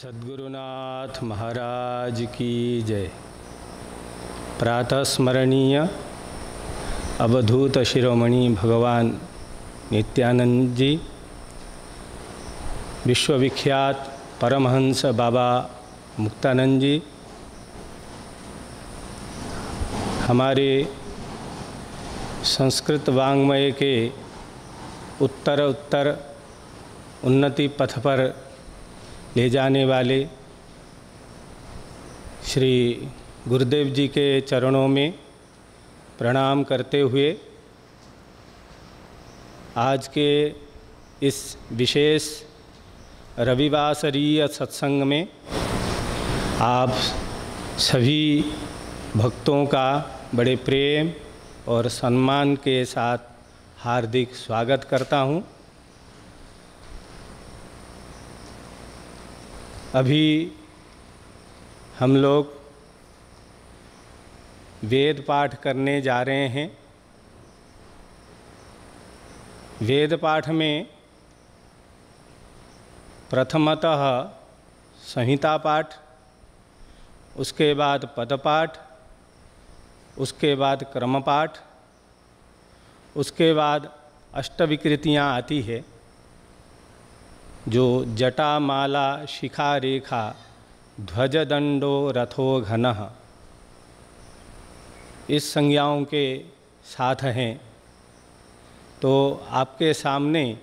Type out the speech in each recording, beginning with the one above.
सद्गुरुनाथ महाराज की जय। प्रातः स्मरणीय अवधूत शिरोमणि भगवान नित्यानंद जी, विश्वविख्यात परमहंस बाबा मुक्तानंद जी, हमारे संस्कृत वाङ्मय के उत्तर उन्नति पथ पर ले जाने वाले श्री गुरुदेव जी के चरणों में प्रणाम करते हुए आज के इस विशेष रविवासरीय सत्संग में आप सभी भक्तों का बड़े प्रेम और सम्मान के साथ हार्दिक स्वागत करता हूँ। अभी हम लोग वेद पाठ करने जा रहे हैं। वेद पाठ में प्रथमतः संहिता पाठ, उसके बाद पद पाठ, उसके बाद क्रम पाठ, उसके बाद अष्टविकृतियाँ आती है, जो जटा माला शिखा रेखा ध्वज दंडो रथो घनः इस संज्ञाओं के साथ हैं। तो आपके सामने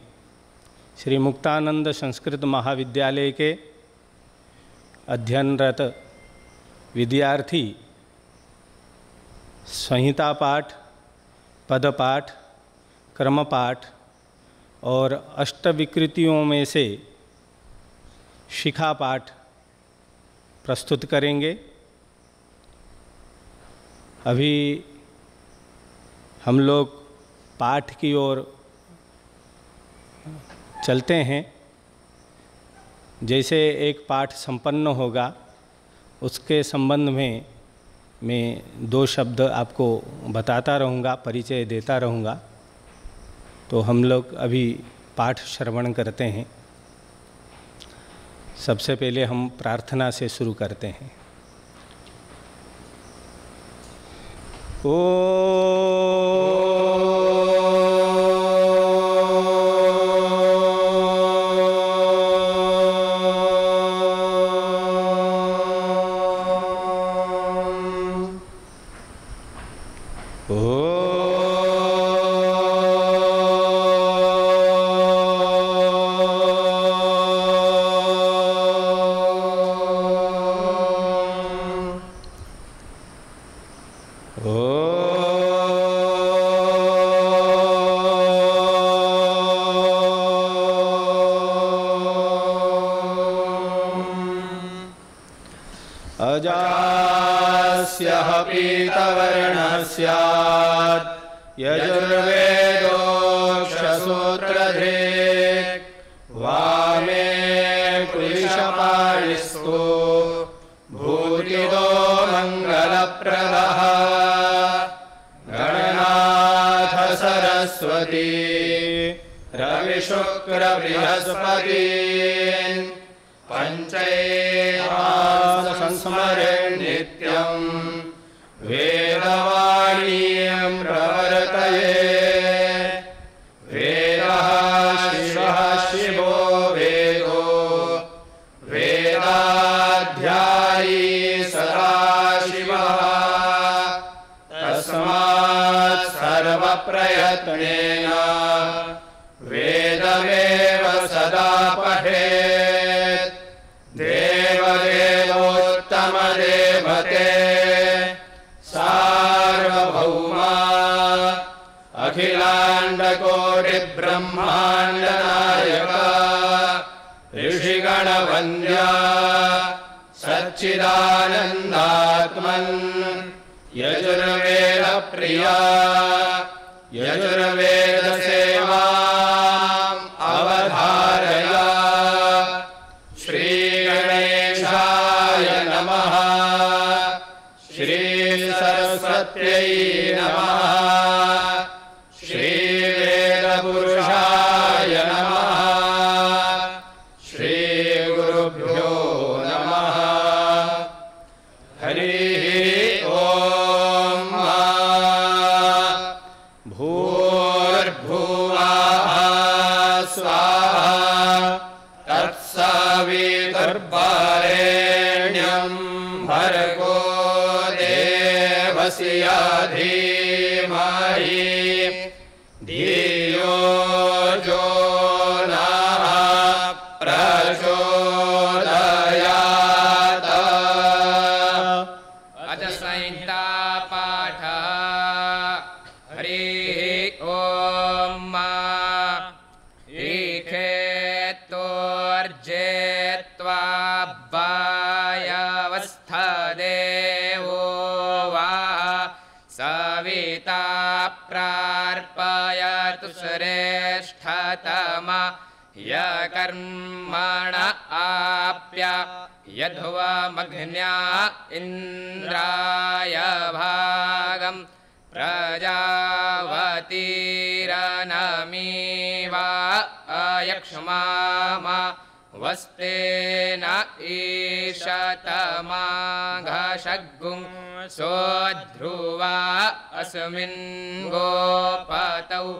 श्री मुक्तानंद संस्कृत महाविद्यालय के अध्ययनरत विद्यार्थी संहिता पाठ, पद पाठ, क्रम पाठ और अष्टविकृतियों में से शिखा पाठ प्रस्तुत करेंगे। अभी हम लोग पाठ की ओर चलते हैं। जैसे एक पाठ संपन्न होगा, उसके संबंध में मैं दो शब्द आपको बताता रहूँगा, परिचय देता रहूँगा। तो हम लोग अभी पाठ श्रवण करते हैं। सबसे पहले हम प्रार्थना से शुरू करते हैं। अजास्यः पीतवर्णस्यात् यजुर्वेदोक्षसूत्रधृक् वामे कुलिशपाणिस्तु भूतिदो मङ्गलप्रदः गणनाथ सरस्वती रविशुक्रबृहस्पतीन् पंचैवासंस्मरेन् नित्यं वेदवाणीं प्रवर्तये। वेदः शिवः शिवो वेदो वेदाध्यायी सदाशिवः तस्मात् सर्वप्रयत्नेन वेदमेव सदा पठेत्। देवदेवोत्तमदेवते सार्वभौमा अखिलाण्डकोटिब्रह्माण्डनायक ऋषिगणवन्द्या सच्चिदानन्दात्मन् यजुर्वेदप्रिया यजुर्वेदसेवाम् अवधारय। श्रीगणेशाय नमः। श्रीसरस्वत्यै नमः। श्रीवेदपुरुषाय नमः। श्रीगुरुभ्यो सवितुर्वरेण्यं भर्गो देवस्य धीमहि धियो यो नः प्रचोदयात्। अथ संहिता पाठ। हरिः ॐ ईखेत्तोर्जेत्वा वायवस्थदेवो वा सविता प्रार्पयतु श्रेष्ठतमा यकर्मण आप्य यध्वमग्न्या इन्द्राय भागं प्रजावतीरनमीवा अयक्ष्मामा वस्तेन ईशतमाघशग्गुं सोऽध्रुवा अस्मिन् गोपतौ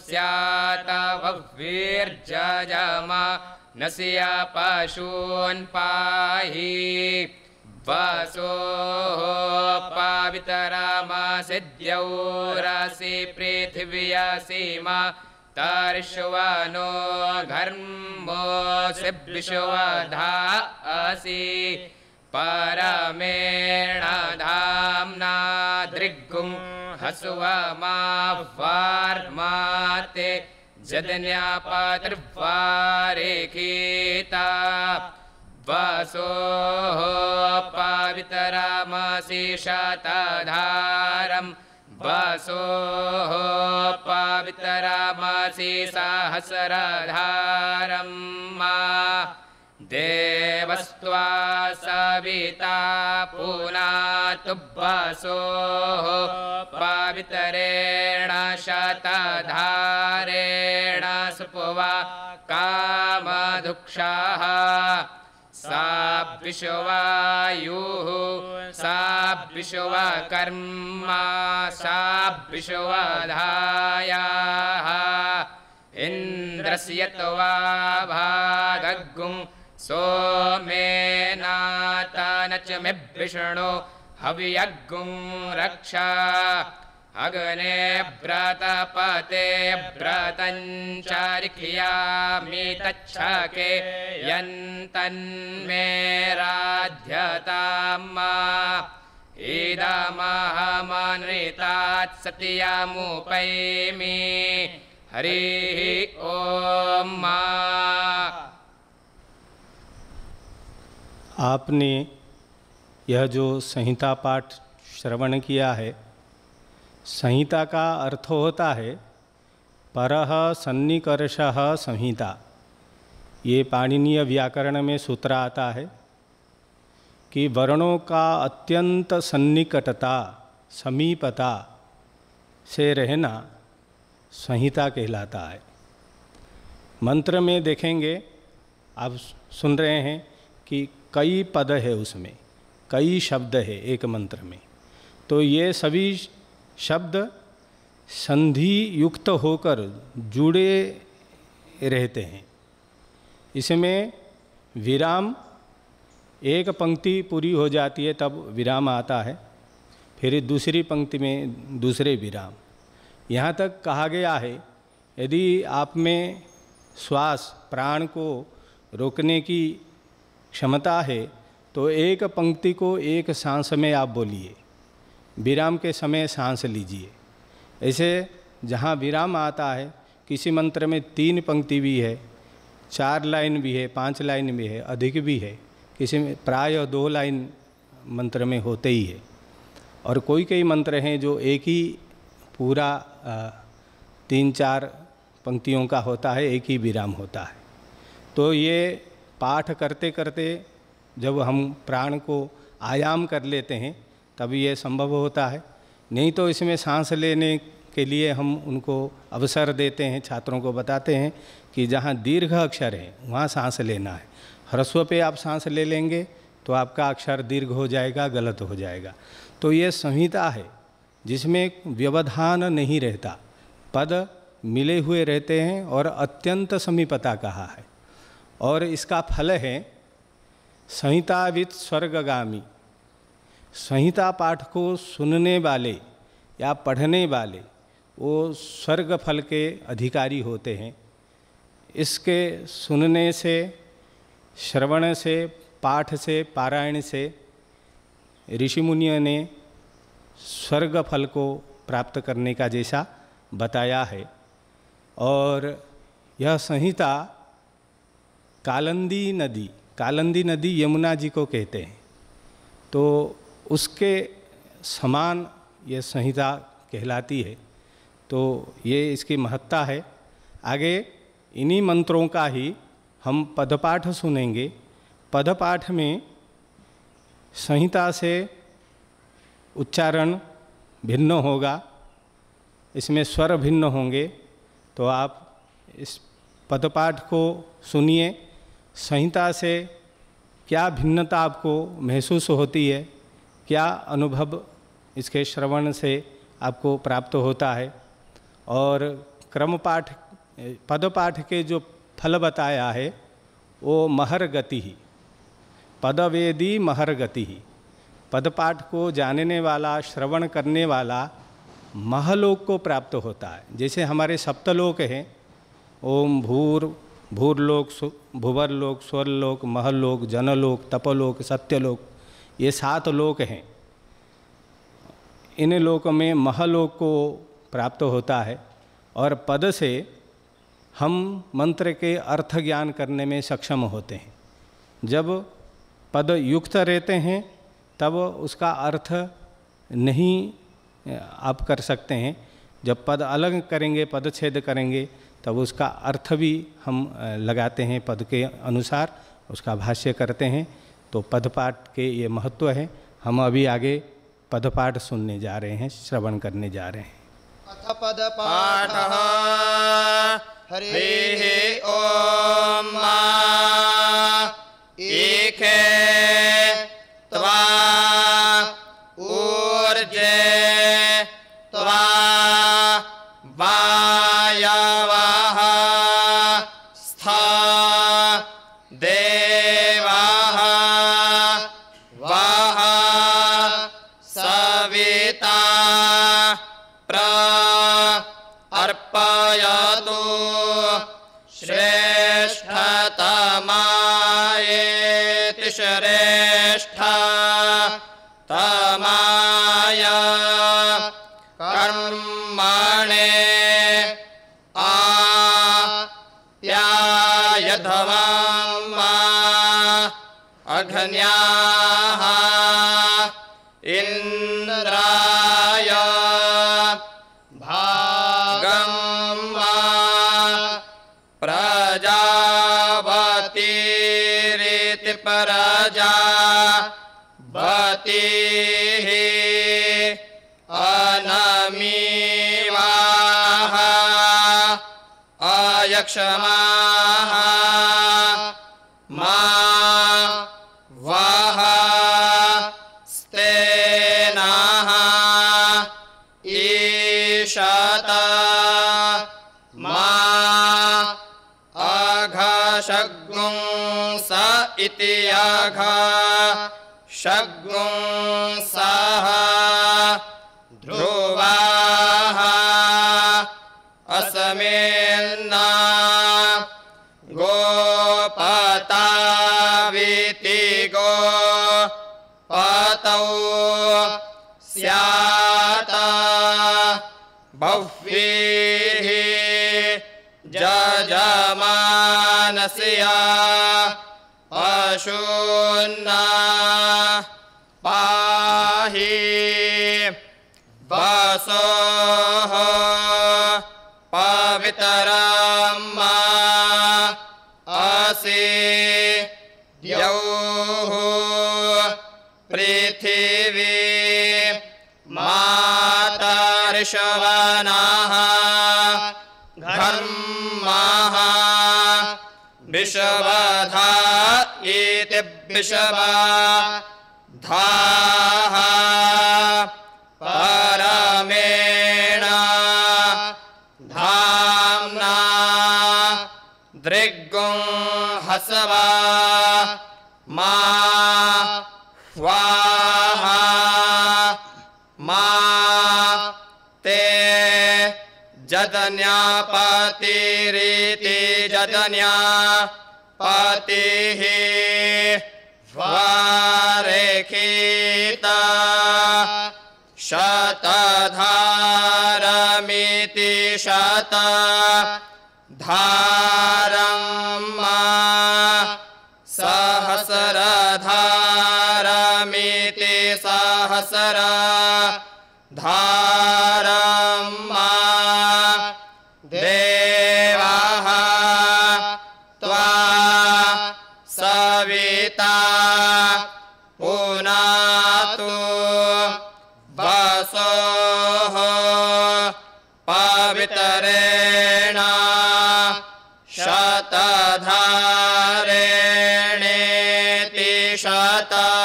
स्यात वह्वीर्जजमा नस्य पशून् पाहि वसोः पावितरामसिद्ध्यौरसि पृथिव्यसीमा तर्ष्वनो घर्मोऽसि विश्वधासि परमेण धाम्ना दृग्गुं हसुवमाह्वार्माते जदन्यापतिर्वारेखीता वसोः पावितरामसि शतधारम् वसोः पावितरामसि सहस्रधारम् देवस्त्वा सविता पुनातु वसोः पावितरेण शतधारेण सुपवा कामधुक्षाः सा विश्वायुः सा विश्वकर्मा सा विश्वधायाः इन्द्रस्य त्वा भागगुं सोमेनातनच मे विष्णु हव्यगुं रक्षा अग्ने व्रतपते व्रतञ्चारिख्यामि तच्छके यन्तन्मे राध्यताम् इदमहमनृतात् सत्यमुपैमि। हरिः ॐ। आपने यह जो संहिता पाठ श्रवण किया है, संहिता का अर्थ होता है परः सन्निकर्षः संहिता। ये पाणिनीय व्याकरण में सूत्र आता है कि वर्णों का अत्यंत सन्निकटता समीपता से रहना संहिता कहलाता है। मंत्र में देखेंगे, आप सुन रहे हैं कि कई पद है, उसमें कई शब्द है एक मंत्र में, तो ये सभी शब्द संधि युक्त होकर जुड़े रहते हैं। इसमें विराम, एक पंक्ति पूरी हो जाती है तब विराम आता है, फिर दूसरी पंक्ति में दूसरे विराम। यहाँ तक कहा गया है यदि आप में श्वास प्राण को रोकने की क्षमता है तो एक पंक्ति को एक सांस में आप बोलिए, विराम के समय सांस लीजिए। ऐसे जहाँ विराम आता है, किसी मंत्र में 3 पंक्ति भी है, 4 लाइन भी है, 5 लाइन भी है, अधिक भी है, किसी में प्राय 2 लाइन मंत्र में होते ही है। और कोई मंत्र हैं जो एक ही पूरा 3-4 पंक्तियों का होता है, एक ही विराम होता है। तो ये पाठ करते करते जब हम प्राण को आयाम कर लेते हैं तब ये संभव होता है। नहीं तो इसमें सांस लेने के लिए हम उनको अवसर देते हैं, छात्रों को बताते हैं कि जहाँ दीर्घ अक्षर है वहाँ सांस लेना है। ह्रस्व पे आप सांस ले लेंगे तो आपका अक्षर दीर्घ हो जाएगा, गलत हो जाएगा। तो ये संहिता है जिसमें व्यवधान नहीं रहता, पद मिले हुए रहते हैं और अत्यंत समीपता कहा है। और इसका फल है संहितावित स्वर्गगामी। संहिता पाठ को सुनने वाले या पढ़ने वाले वो स्वर्ग फल के अधिकारी होते हैं। इसके सुनने से, श्रवण से, पाठ से, पारायण से ऋषि मुनियों ने स्वर्ग फल को प्राप्त करने का जैसा बताया है। और यह संहिता कालिंदी नदी यमुना जी को कहते हैं, तो उसके समान ये संहिता कहलाती है। तो ये इसकी महत्ता है। आगे इन्हीं मंत्रों का ही हम पदपाठ सुनेंगे। पदपाठ में संहिता से उच्चारण भिन्न होगा, इसमें स्वर भिन्न होंगे। तो आप इस पदपाठ को सुनिए, संहिता से क्या भिन्नता आपको महसूस होती है, क्या अनुभव इसके श्रवण से आपको प्राप्त होता है। और क्रमपाठ पदपाठ के जो फल बताया है वो महर गति ही, पदवेदी महर गति ही। पदपाठ को जानने वाला, श्रवण करने वाला महलोक को प्राप्त होता है। जैसे हमारे सप्तलोक हैं, ओम भूरलोक, भुवरलोक, स्वर्लोक, महलोक, जनलोक, तपलोक, सत्यलोक, ये 7 लोक हैं। इन लोक में महलोक को प्राप्त होता है। और पद से हम मंत्र के अर्थ ज्ञान करने में सक्षम होते हैं। जब पद युक्त रहते हैं तब उसका अर्थ नहीं आप कर सकते हैं। जब पद अलग करेंगे, पदच्छेद करेंगे, तब उसका अर्थ भी हम लगाते हैं, पद के अनुसार उसका भाष्य करते हैं। तो पदपाठ के ये महत्व है। हम अभी आगे पदपाठ सुनने जा रहे हैं, श्रवण करने जा रहे हैं। अथ पदपाठः हरिः ॐ ईखे त्वा ऊर्जे त्वा वायवः स्था देवः वः सविता अर्पयतु श्रेष्ठतमायेति श्रेष्ठतमाय कर्मणे आप्यायध्वम् अघन्याः इन्द्राय प्रजापतिरिति प्रजापतिः अनमीवाः अयक्षमाः मा वः स्तेनाः ईशत मा अघशग्गुं स इति अघशग्गुं सः ध्रुवाः अस्मिन्ना गोपताविति गोपतौ स्यात् बह्वीः जजमानस्य पशून्ना पाहि वसोः पवित्रम् असि द्यौः पृथिवी मातर्षवनः घर्मः विषवधा इति विषवधाः परमेण धाम्ना दृग्गुं स्वा मा स्वाहा मा ते जदन्यापतिरिति जदन्यापतिः स्वारेखिता शतधारमिति शतधारम् सहस्रधारमिति सहस्रधारम् देवः त्वा सविता पुनातु वसोः पवित्रेण शतधारेणेति शतधारेण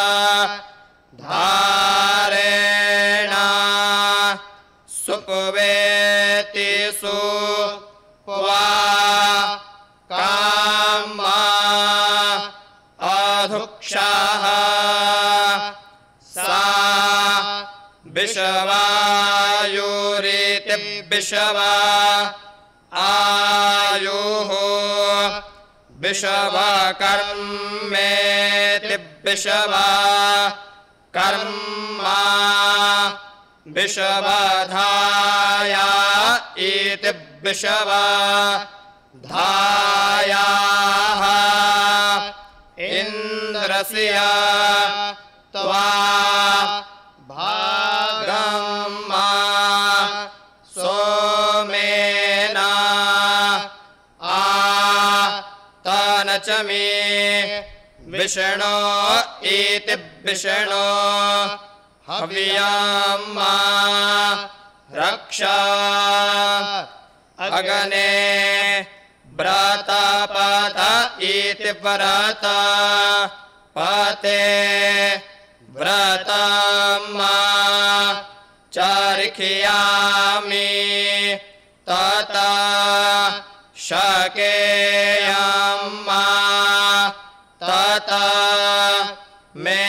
सुपवेति सुपवा कामा अधुक्षः सा विश्वायुरिति विश्वा आयुः विश्वकर्मेति विश्वा कर्मा विश्वधाया इति विश्वधायाः इन्द्रस्य त्वा भागम् सोमेन आ तनच मे विष्णो इति विष्णो हव्यम् रक्षा अग्ने व्रतपत इति व्रतपते व्रतम् चरिष्यामि तथा शकेयम् तथा मे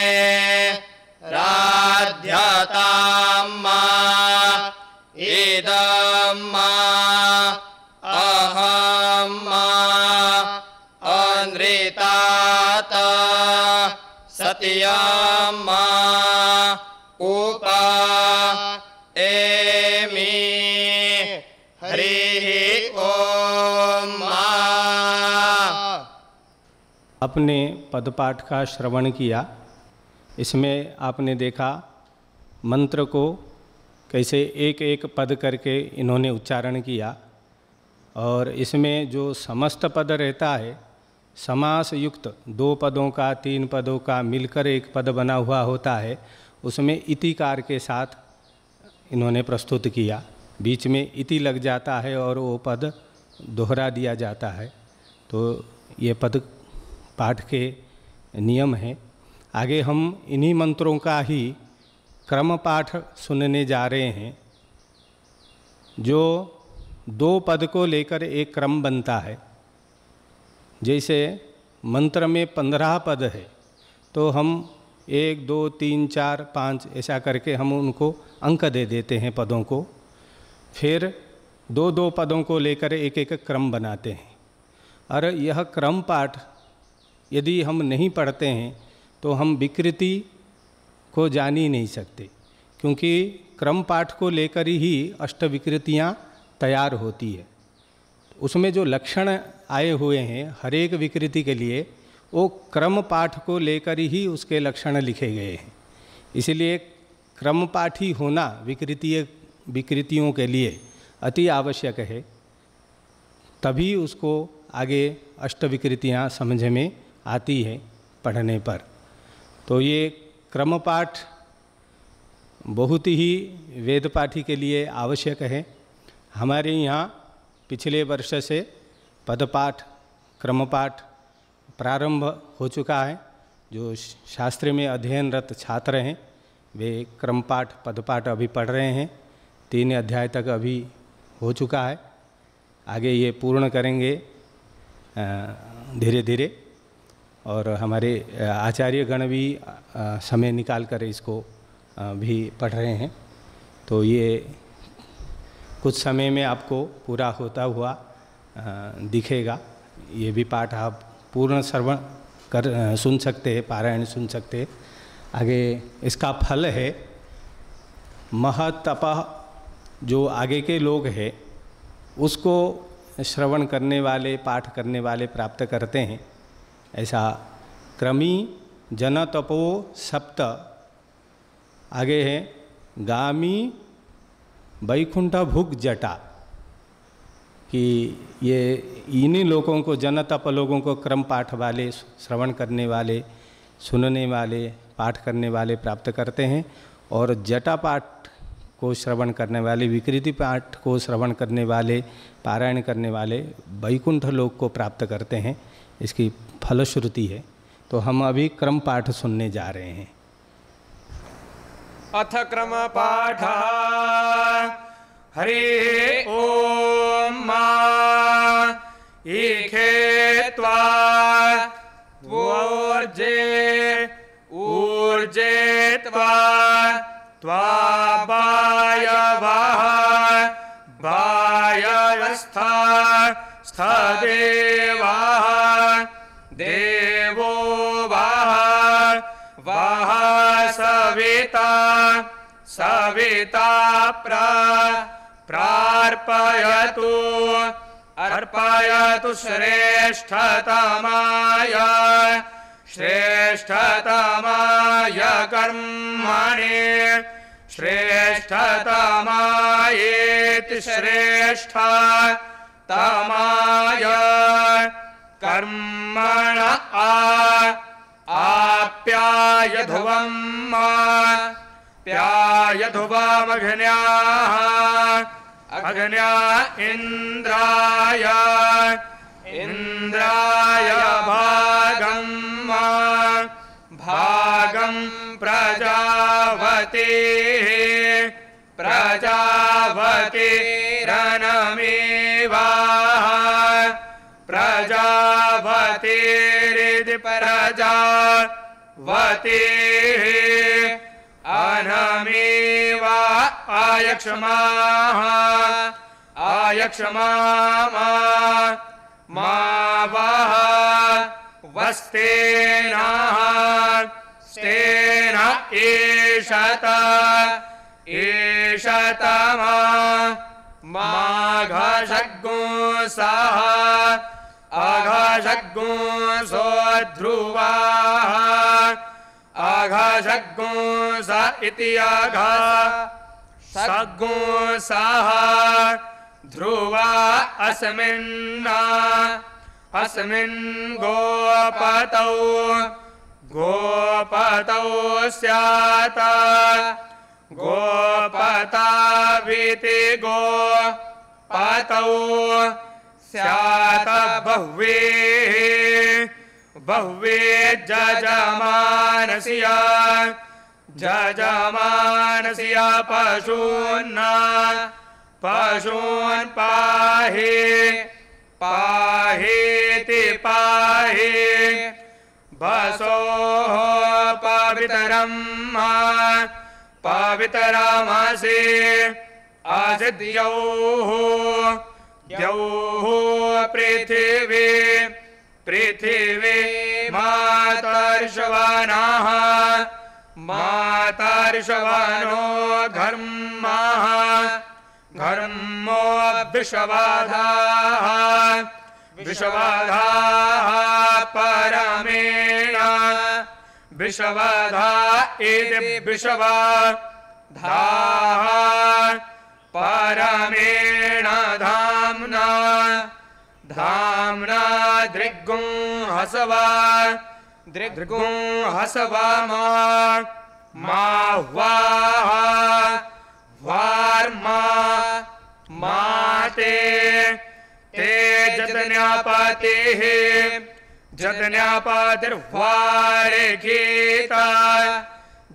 राध्यताम् इदम् अहम् अनृतात सत्यम् उप एमि हरिः ओम। अपने पदपाठ का श्रवण किया। इसमें आपने देखा मंत्र को कैसे एक एक पद करके इन्होंने उच्चारण किया, और इसमें जो समस्त पद रहता है समास युक्त 2 पदों का 3 पदों का मिलकर एक पद बना हुआ होता है, उसमें इतिकार के साथ इन्होंने प्रस्तुत किया। बीच में इति लग जाता है और वो पद दोहरा दिया जाता है। तो ये पद पाठ के नियम हैं। आगे हम इन्हीं मंत्रों का ही क्रम पाठ सुनने जा रहे हैं। जो 2 पद को लेकर एक क्रम बनता है। जैसे मंत्र में 15 पद है तो हम 1 2 3 4 5 ऐसा करके हम उनको अंक दे देते हैं पदों को। फिर 2 पदों को लेकर एक एक क्रम बनाते हैं। और यह क्रम पाठ यदि हम नहीं पढ़ते हैं तो हम विकृति को जान ही नहीं सकते, क्योंकि क्रम पाठ को लेकर ही अष्टविकृतियाँ तैयार होती है। उसमें जो लक्षण आए हुए हैं हर एक विकृति के लिए, वो क्रम पाठ को लेकर ही उसके लक्षण लिखे गए हैं। इसलिए क्रम पाठी होना विकृतियों के लिए अति आवश्यक है, तभी उसको आगे अष्टविकृतियाँ समझ में आती है पढ़ने पर। तो ये क्रम पाठ बहुत ही वेद पाठी के लिए आवश्यक है। हमारे यहाँ पिछले वर्ष से पदपाठ क्रमपाठ प्रारंभ हो चुका है। जो शास्त्र में अध्ययनरत छात्र हैं वे क्रमपाठ पदपाठ अभी पढ़ रहे हैं। 3 अध्याय तक अभी हो चुका है। आगे ये पूर्ण करेंगे धीरे धीरे। और हमारे आचार्यगण भी समय निकाल कर इसको भी पढ़ रहे हैं। तो ये कुछ समय में आपको पूरा होता हुआ दिखेगा। ये भी पाठ आप पूर्ण श्रवण कर सुन सकते हैं, पारायण सुन सकते हैं। आगे इसका फल है महतपः, जो आगे के लोग हैं उसको श्रवण करने वाले, पाठ करने वाले प्राप्त करते हैं। ऐसा क्रमी जन तपो सप्त, आगे है गामी वैकुंठ भुग जटा, कि ये इन्हीं लोगों को, जन तप लोगों को क्रम पाठ वाले, श्रवण करने वाले, सुनने वाले, पाठ करने वाले प्राप्त करते हैं। और जटा पाठ को श्रवण करने वाले, विकृति पाठ को श्रवण करने वाले, पारायण करने वाले वैकुंठ लोक को प्राप्त करते हैं। इसकी फलश्रुति है। तो हम अभी क्रम पाठ सुनने जा रहे हैं। अथ क्रम पाठ। हरि ओम मा ईखे त्वा ऊर्जे ऊर्जे त्वा वायवः वायवस्था स्थदेवः देवो वः सविता सविता प्रार्पयतु अर्पयतु श्रेष्ठतमाय श्रेष्ठतमाय कर्मणे श्रेष्ठतमायेति श्रेष्ठतमाय कर्मण आप्यायधुवम् प्यायधुवमघ्न्याः अघ्न्या इन्द्राय इन्द्राय भागम् भागं प्रजावतेः प्रजावतिरनमेवाः प्रजावतिरिति प्रजावतेः अनमेवा आयक्षमाः आयक्षमामा मा वः वस्तेनः स्तेन ईशत ईशतमा माघषग्गुंसः अघषग्गुंसो ध्रुवाः अघषग्गुंस इति अघषग्गुंसः ध्रुवा अस्मिन् गोपतौ गोपतौ स्यात् गोपताविति गोपतौ स्यात् बह्वे जजमानस्य पशून् पाहीति पाहि बसोः पवित्रमसि आसिद्यौः पृथिवी मातर्षवानो घर्मो विषवाधाः परमेण विषवाधा इति विषवाधाः परमेण धाम्ना दृग्गुं हसवा वार्मा माते ते जदन्यापतिर्वारेखीता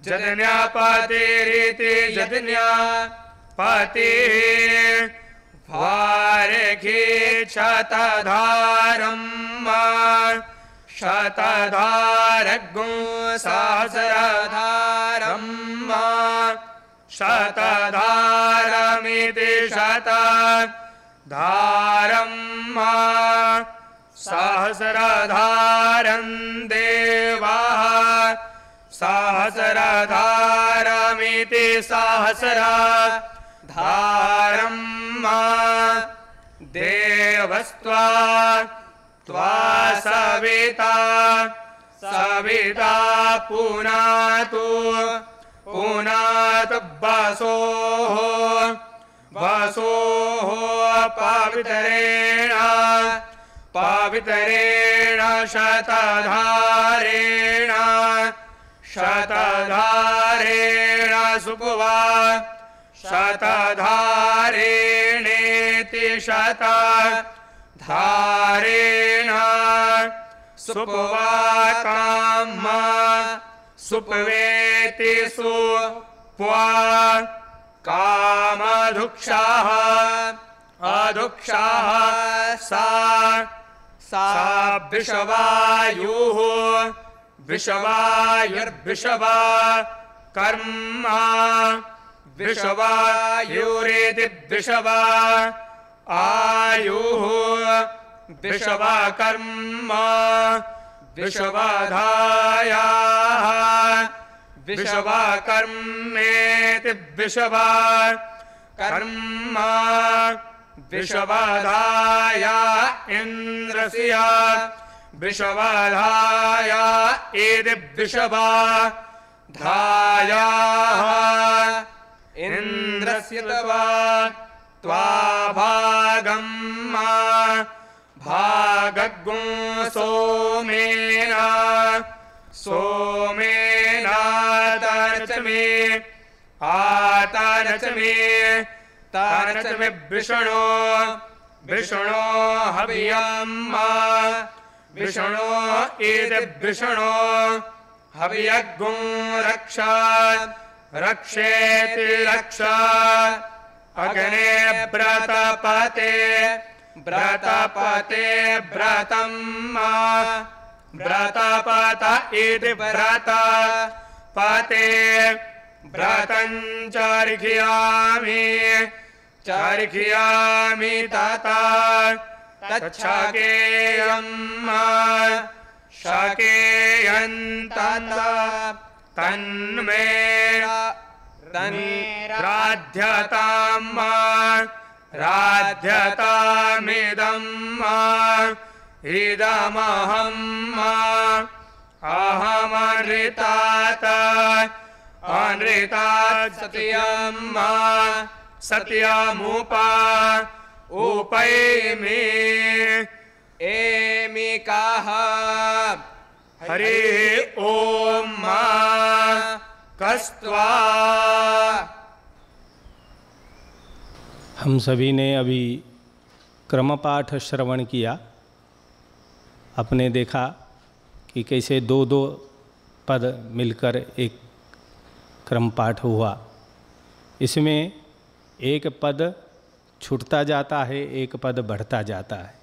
जदन्यापतिरिति जदन्यापतिः वारेखीक्षतधारम् शतधारगुं सहस्रधारं मा शतधारमिति शतधारं मा सहस्रधारं देवाः सहस्रधारमिति सहस्रधारं मा देवस्त्वा त्वा सविता सविता पुनातु पुनातु वसोः वसोः पवित्रेण पवित्रेण शतधारेण शतधारेण सुपवा शतधारेणेति शतधारेण सुपवा कामा सुपवेति सुप्वा कामधुक्षाः अधुक्षाः सा विषवायुः विषवायुर्विषवा कर्मा विषवायुरिति विषवा आयुः विषवा कर्मा विषवाधायाः विषवा कर्मेति विषवा कर्मा विषवाधाया इन्द्रस्य विषवाधाया इति विषवा धायाः इन्द्रस्य त्वा भागं मा भागगुं सोमेन सोमेन तनचमे आतनचमे तनचमे विष्णो विष्णो हव्यं मा विष्णो इति विष्णो हव्यगुं रक्षा रक्षेति रक्षा अग्ने व्रतपते व्रतपते व्रतं मा व्रतपत इति व्रतपते व्रतं चर्खयामि तथा तच्छकेयं मा शकेयं तथा तन्मे राध्यतां मा राध्यतामिदं मा इदमहं मा अहमनृतात अनृतात् सत्यं मा सत्यमुपा उपैमि एमिकाः हरि ओम मा कस्त्वा। हम सभी ने अभी क्रमपाठ श्रवण किया। आपने देखा कि कैसे दो दो पद मिलकर एक क्रमपाठ हुआ। इसमें एक पद छूटता जाता है, एक पद बढ़ता जाता है।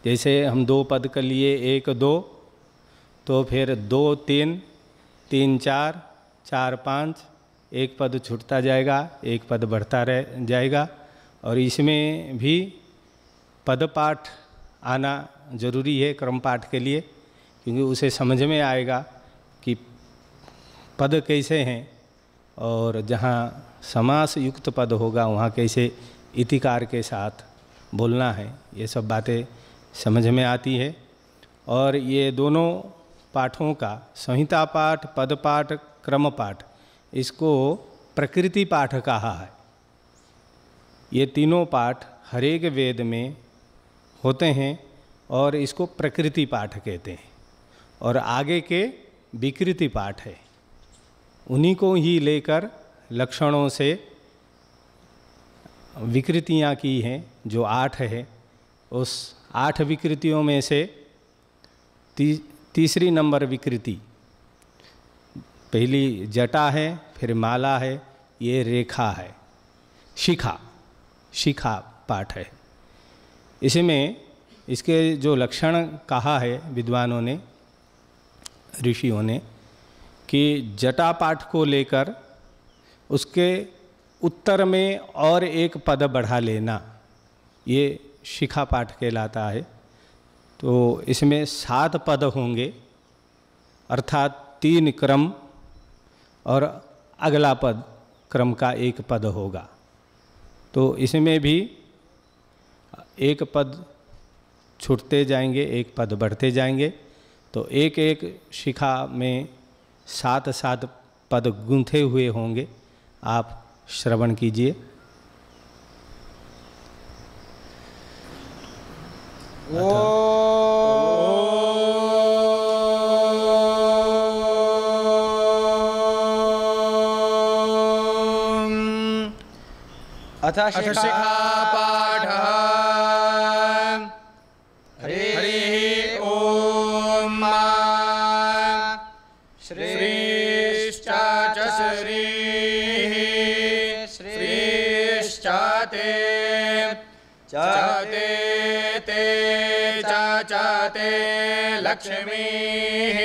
जैसे हम दो पद के लिए एक दो, तो फिर दो तीन, तीन चार, चार पाँच, एक पद छूटता जाएगा, एक पद बढ़ता रह जाएगा। और इसमें भी पद पाठ आना जरूरी है क्रम पाठ के लिए, क्योंकि उसे समझ में आएगा कि पद कैसे हैं और जहाँ समास युक्त पद होगा वहाँ कैसे इतिकार के साथ बोलना है। ये सब बातें समझ में आती है। और ये दोनों पाठों का संहिता पाठ, पद पाठ, क्रम पाठ, इसको प्रकृति पाठ कहा है। ये तीनों पाठ हरेक वेद में होते हैं और इसको प्रकृति पाठ कहते हैं। और आगे के विकृति पाठ है, उन्हीं को ही लेकर लक्षणों से विकृतियाँ की हैं जो 8 है। उस 8 विकृतियों में से तीसरी नंबर विकृति, पहली जटा है, फिर माला है, ये रेखा है, शिखा पाठ है। इसमें इसके जो लक्षण कहा है विद्वानों ने ऋषियों ने कि जटा पाठ को लेकर उसके उत्तर में और एक पद बढ़ा लेना, ये शिखा पाठ कहलाता है। तो इसमें 7 पद होंगे, अर्थात 3 क्रम और अगला पद क्रम का 1 पद होगा। तो इसमें भी 1 पद छूटते जाएंगे, 1 पद बढ़ते जाएंगे। तो एक एक शिखा में 7 पद गूंथे हुए होंगे। आप श्रवण कीजिए। अथ शिखापाठः। हरिः ॐ। श्रीश्च श्रीः श्रीश्च ते ते ते लक्ष्मीः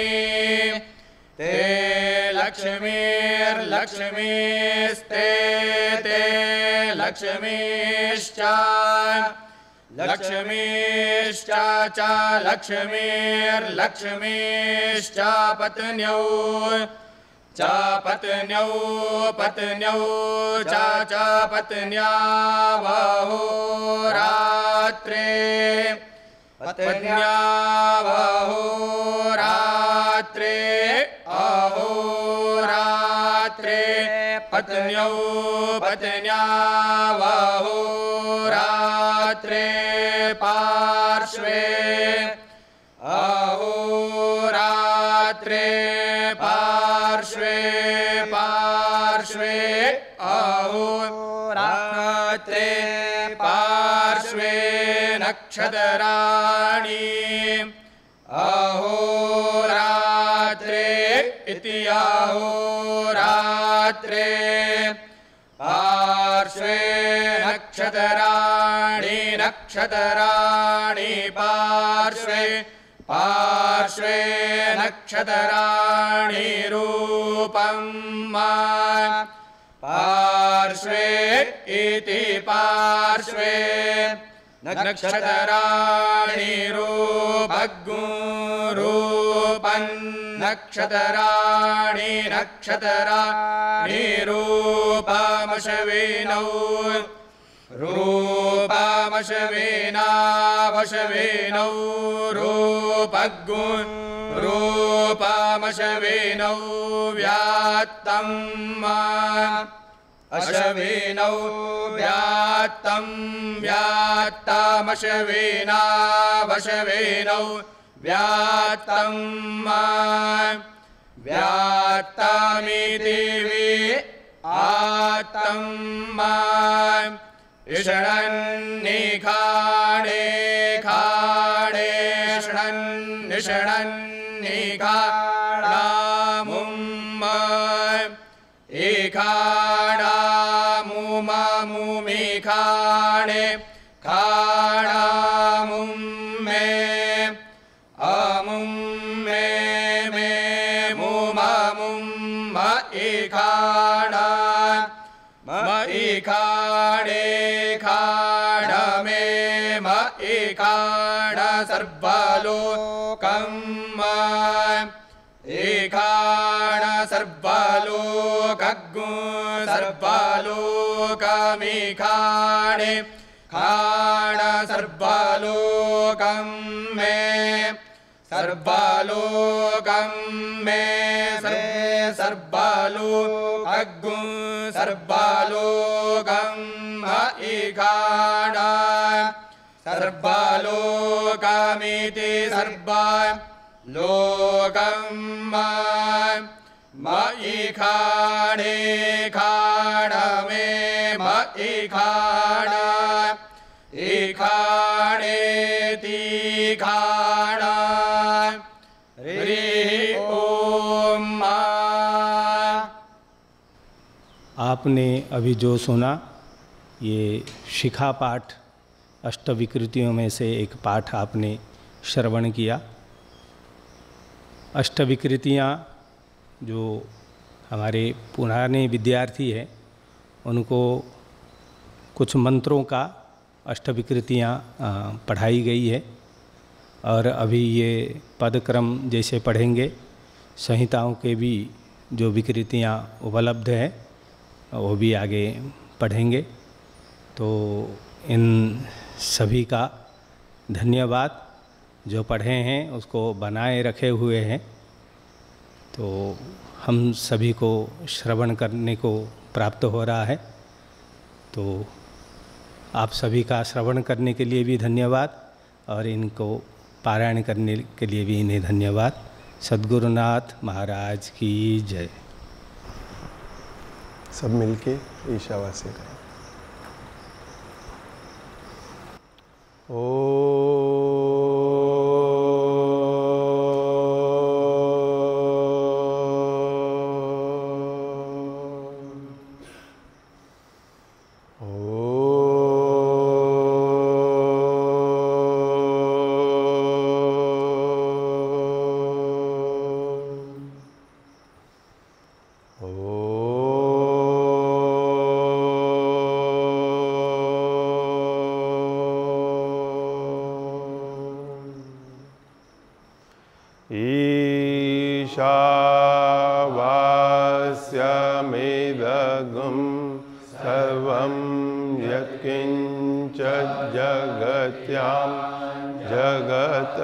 ते लक्ष्मीर्लक्ष्मीस्ते ते लक्ष्मीश्च लक्ष्मीश्च च लक्ष्मीर्लक्ष्मीश्च पत्न्यौ च पत्न्यौ पत्न्यौ च पत्न्यावहोरात्रे पत्न्यावहोरात्रे अहोरात्रे पत्न्यौ पत्न्यावहोरात्रे पार्श्वे अहोरात्रे पार्श्वे पार्श्वे अहोरात्रे पार्श्वे नक्षत्राणि अहोरात्रे इति अहोरात्रे पार्श्वे नक्षत्राणि नक्षत्राणि पार्श्वे पार्श्वे नक्षत्राणि रूपं पार्श्वे इति पार्श्वे नक्षत्राणि रूपं नक्षत्राणि नक्षत्राणि रूपमश्विनौ रूपमश्विनावश्विनौ रूपमश्विनौ व्यात्तम् अश्विनौ व्यात्तं व्यात्तमश्विनावश्विनौ व्यात्तं व्यात्तमिति आत्तं इषणन्निखाणे खाणे षणन्निषणन्निखाणामुम् एखाणामुममुमिखाणे खाणामुम्मे अमुम्मे मे मुममुम्म एखाणा म एखाणे खाणमे म एखाण सर्वलोकम् एखाण सर्वलोकगु सर्वलोकमीखाणे खाण सर्वलोकं मे सर्वलोकं मे सर्वलोकगु सर्वलोकं एखाण सर्वलोकमिति सर्वलोकं म एखाणे खाणमे म एखाण एखाणेति खाण हरिः ॐ। आपने अभी जो सुना ये शिखा पाठ, अष्टविकृतियों में से एक पाठ आपने श्रवण किया। अष्टविकृतियाँ जो हमारे पुराने विद्यार्थी हैं उनको कुछ मंत्रों का अष्टविकृतियाँ पढ़ाई गई है और अभी ये पदक्रम जैसे पढ़ेंगे संहिताओं के भी जो विकृतियाँ उपलब्ध हैं वो भी आगे पढ़ेंगे। तो इन सभी का धन्यवाद, जो पढ़े हैं उसको बनाए रखे हुए हैं। तो हम सभी को श्रवण करने को प्राप्त हो रहा है। तो आप सभी का श्रवण करने के लिए भी धन्यवाद और इनको पारायण करने के लिए भी इन्हें धन्यवाद। सद्गुरुनाथ महाराज की जय। सब मिलके ईशावास्य करें। ईशावास्यमिदगुं सर्वं यत्किञ्च जगत्यां जगत्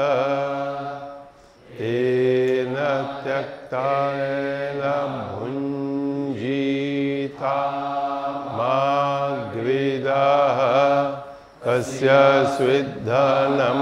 तेन त्यक्तेन भुञ्जीता माग्विदः कस्य स्विद्धनं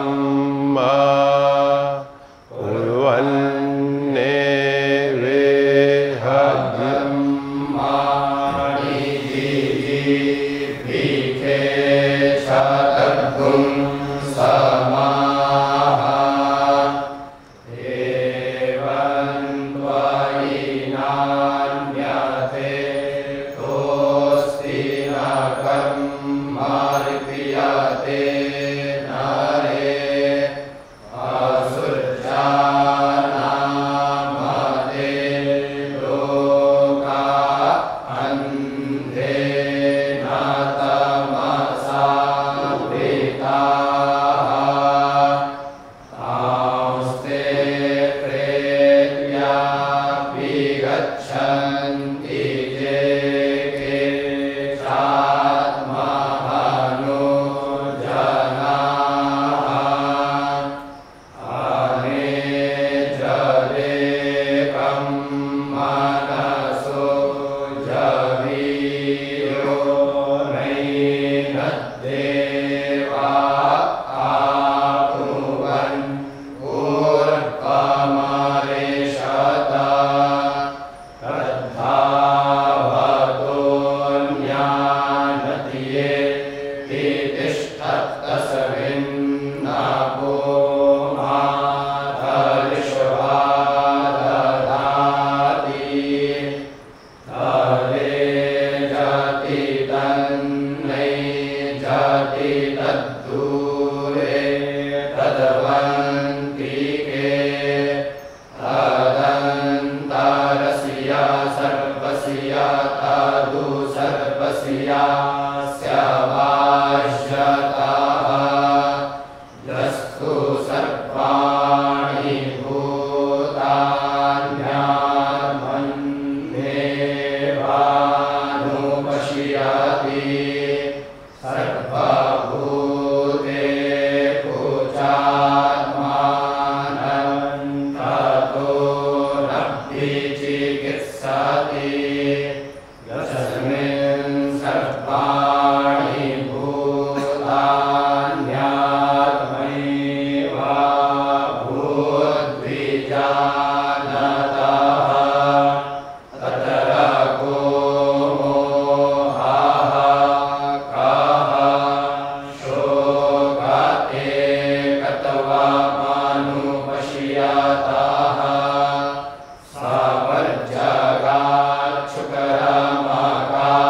सापर्जगाच्छुकरमाका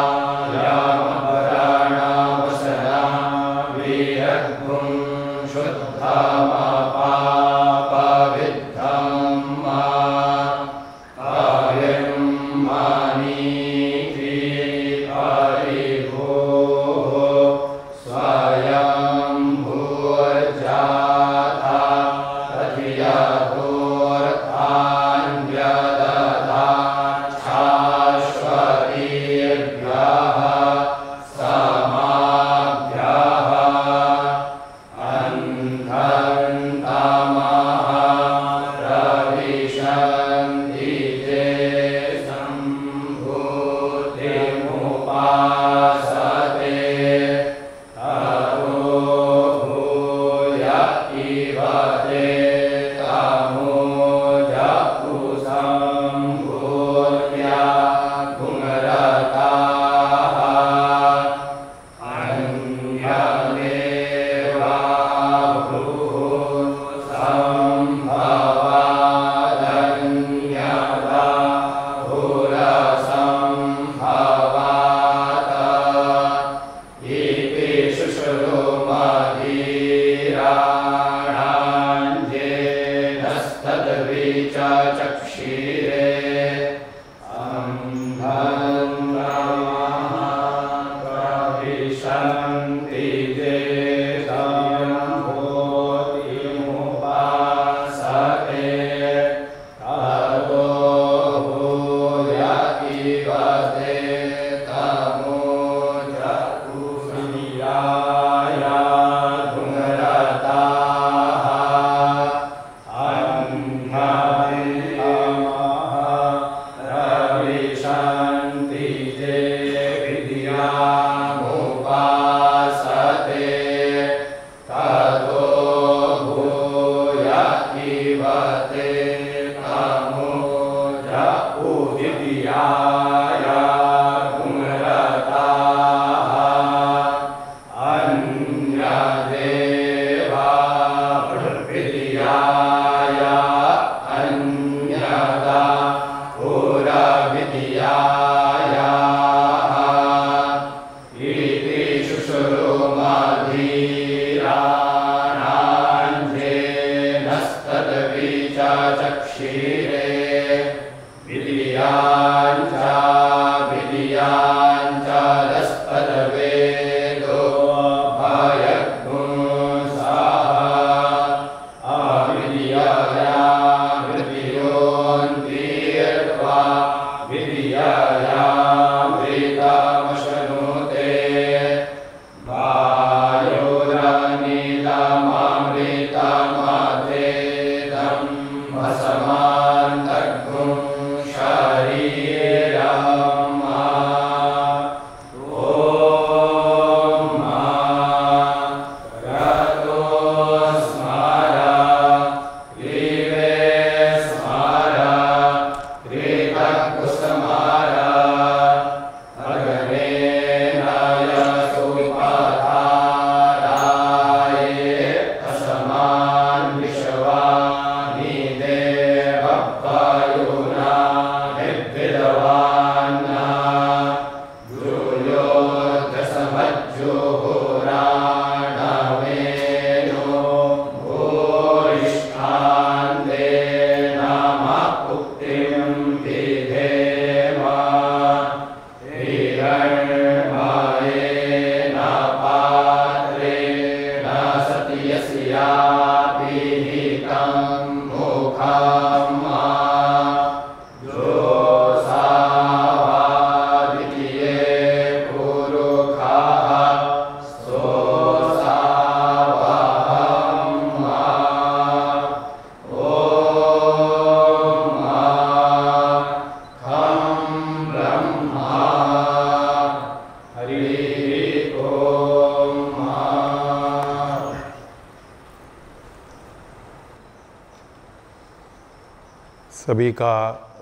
सभी का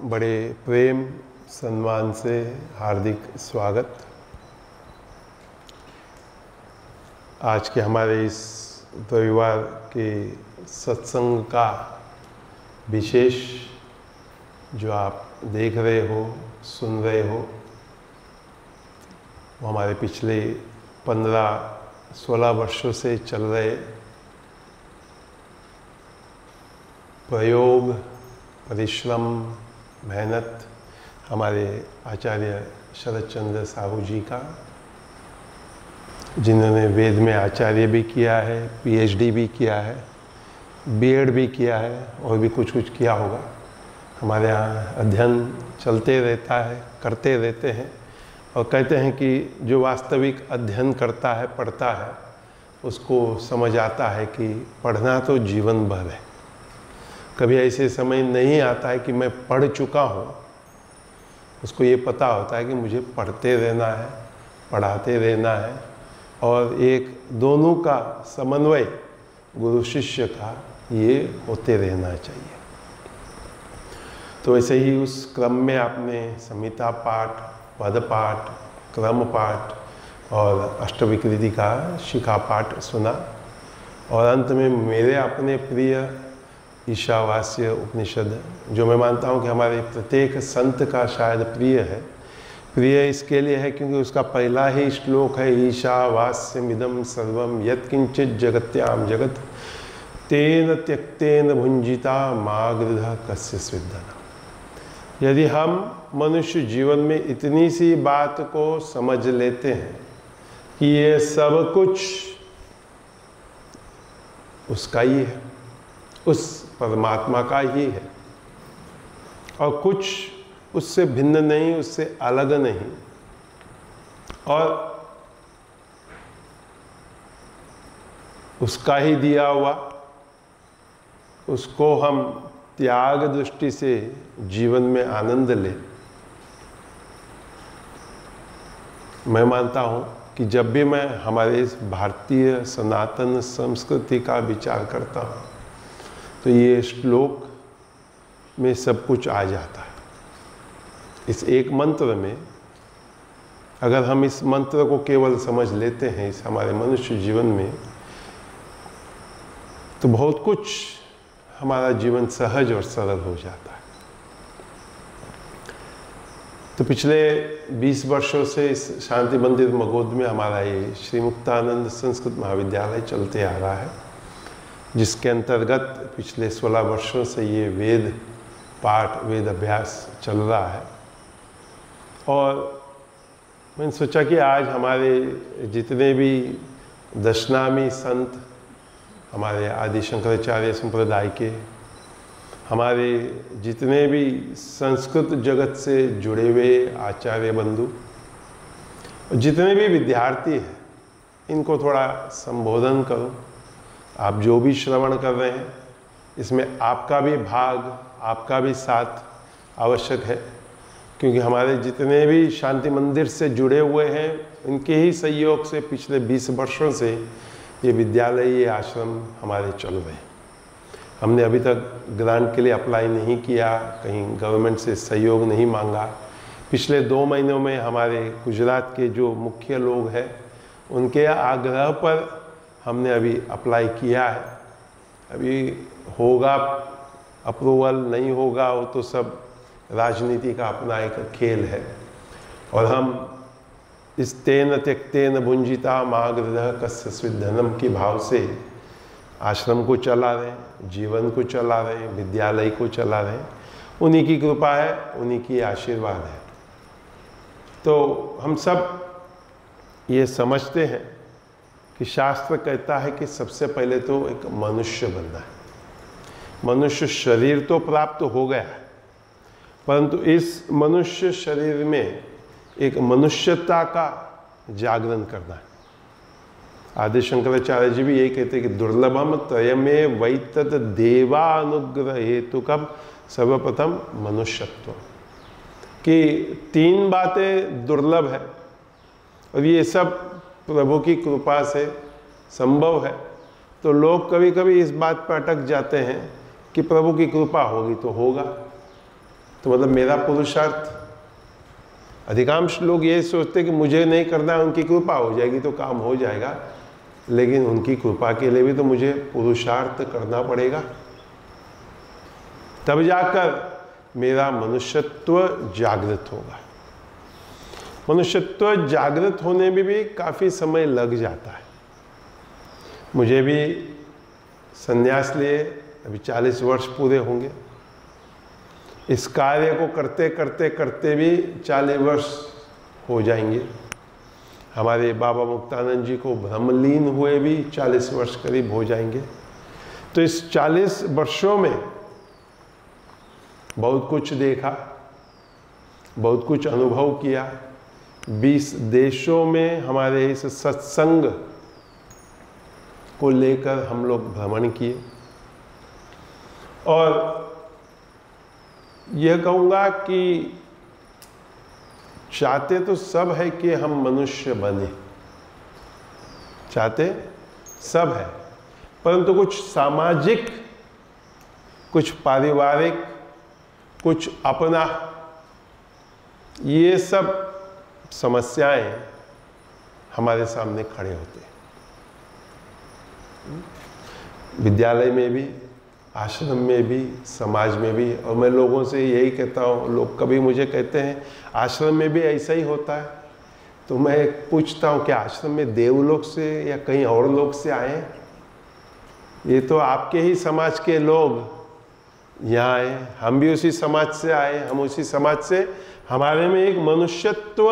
बड़े प्रेम सम्मान से हार्दिक स्वागत। आज के हमारे इस रविवार के सत्संग का विशेष जो आप देख रहे हो, सुन रहे हो, वो हमारे पिछले 15-16 वर्षों से चल रहे प्रयोग, परिश्रम, मेहनत हमारे आचार्य शरद चंद्र साहू जी का, जिन्होंने वेद में आचार्य भी किया है, पीएचडी भी किया है, बीएड भी किया है और भी कुछ कुछ किया होगा। हमारे यहाँ अध्ययन चलते रहता है, करते रहते हैं और कहते हैं कि जो वास्तविक अध्ययन करता है, पढ़ता है, उसको समझ आता है कि पढ़ना तो जीवन भर है। कभी ऐसे समय नहीं आता है कि मैं पढ़ चुका हूँ, उसको ये पता होता है कि मुझे पढ़ते रहना है, पढ़ाते रहना है और एक दोनों का समन्वय गुरु शिष्य का ये होते रहना चाहिए। तो ऐसे ही उस क्रम में आपने संहिता पाठ, पद पाठ, क्रम पाठ और अष्टविकृति का शिखा पाठ सुना और अंत में मेरे अपने प्रिय ईशावास्य उपनिषद, जो मैं मानता हूँ कि हमारे प्रत्येक संत का शायद प्रिय है। प्रिय इसके लिए है क्योंकि उसका पहला ही श्लोक है, ईशावास्यमिदं सर्वं यत्किंचित् जगत्याम जगत तेन त्यक्तेन भुंजिता मा गृह कस्य स्विद्धना। यदि हम मनुष्य जीवन में इतनी सी बात को समझ लेते हैं कि ये सब कुछ उसका ही है, उस परमात्मा का ही है और कुछ उससे भिन्न नहीं, उससे अलग नहीं, और उसका ही दिया हुआ, उसको हम त्याग दृष्टि से जीवन में आनंद ले। मैं मानता हूँ कि जब भी मैं हमारे इस भारतीय सनातन संस्कृति का विचार करता हूँ तो ये श्लोक में सब कुछ आ जाता है। इस एक मंत्र में अगर हम इस मंत्र को केवल समझ लेते हैं इस हमारे मनुष्य जीवन में, तो बहुत कुछ हमारा जीवन सहज और सरल हो जाता है। तो पिछले 20 वर्षों से इस शांति मंदिर मगोद में हमारा ये श्री मुक्तानंद संस्कृत महाविद्यालय चलते आ रहा है, जिसके अंतर्गत पिछले 16 वर्षों से ये वेद पाठ, वेद अभ्यास चल रहा है। और मैंने सोचा कि आज हमारे जितने भी दशनामी संत, हमारे आदि शंकराचार्य संप्रदाय के, हमारे जितने भी संस्कृत जगत से जुड़े हुए आचार्य बंधु, जितने भी विद्यार्थी हैं, इनको थोड़ा संबोधन करूं। आप जो भी श्रवण कर रहे हैं, इसमें आपका भी भाग, आपका भी साथ आवश्यक है, क्योंकि हमारे जितने भी शांति मंदिर से जुड़े हुए हैं, इनके ही सहयोग से पिछले 20 वर्षों से ये विद्यालय, ये आश्रम हमारे चल रहे हैं। हमने अभी तक ग्रांट के लिए अप्लाई नहीं किया, कहीं गवर्नमेंट से सहयोग नहीं मांगा। पिछले 2 महीनों में हमारे गुजरात के जो मुख्य लोग हैं, उनके आग्रह पर हमने अभी अप्लाई किया है। अभी होगा अप्रूवल, नहीं होगा, वो तो सब राजनीति का अपना एक खेल है। और हम इस तेन त्यक्तेन भुंजिता माग्रह कस्य स्विद्धनम के भाव से आश्रम को चला रहे हैं, जीवन को चला रहे हैं, विद्यालय को चला रहे हैं। उन्हीं की कृपा है, उन्हीं की आशीर्वाद है। तो हम सब ये समझते हैं कि शास्त्र कहता है कि सबसे पहले तो एक मनुष्य बनना है। मनुष्य शरीर तो प्राप्त हो गया है, परंतु इस मनुष्य शरीर में एक मनुष्यता का जागरण करना है। आदि शंकराचार्य जी भी यही कहते हैं कि दुर्लभम त्रयमे वैतत देवानुग्रह हेतुकम सर्वप्रथम मनुष्यत्व, कि 3 बातें दुर्लभ है और ये सब प्रभु की कृपा से संभव है। तो लोग कभी कभी इस बात पर अटक जाते हैं कि प्रभु की कृपा होगी तो होगा, तो मतलब मेरा पुरुषार्थ। अधिकांश लोग ये सोचते कि मुझे नहीं करना है, उनकी कृपा हो जाएगी तो काम हो जाएगा। लेकिन उनकी कृपा के लिए भी तो मुझे पुरुषार्थ करना पड़ेगा, तब जाकर मेरा मनुष्यत्व जागृत होगा। मनुष्यत्व जागृत होने में भी काफ़ी समय लग जाता है। मुझे भी संन्यास लिए अभी 40 वर्ष पूरे होंगे। इस कार्य को करते करते करते भी 40 वर्ष हो जाएंगे। हमारे बाबा मुक्तानंद जी को ब्रह्मलीन हुए भी 40 वर्ष करीब हो जाएंगे। तो इस 40 वर्षों में बहुत कुछ देखा, बहुत कुछ अनुभव किया। 20 देशों में हमारे इस सत्संग को लेकर हम लोग भ्रमण किए। और यह कहूँगा कि चाहते तो सब है कि हम मनुष्य बने, चाहते सब है, परंतु कुछ सामाजिक, कुछ पारिवारिक, कुछ अपना, ये सब समस्याएं हमारे सामने खड़े होते हैं। विद्यालय में भी, आश्रम में भी, समाज में भी। और मैं लोगों से यही कहता हूँ, लोग कभी मुझे कहते हैं आश्रम में भी ऐसा ही होता है, तो मैं पूछता हूँ कि आश्रम में देवलोक से या कहीं और लोग से आए हैं? ये तो आपके ही समाज के लोग यहाँ आए, हम भी उसी समाज से आए, हम उसी समाज से, हमारे में एक मनुष्यत्व,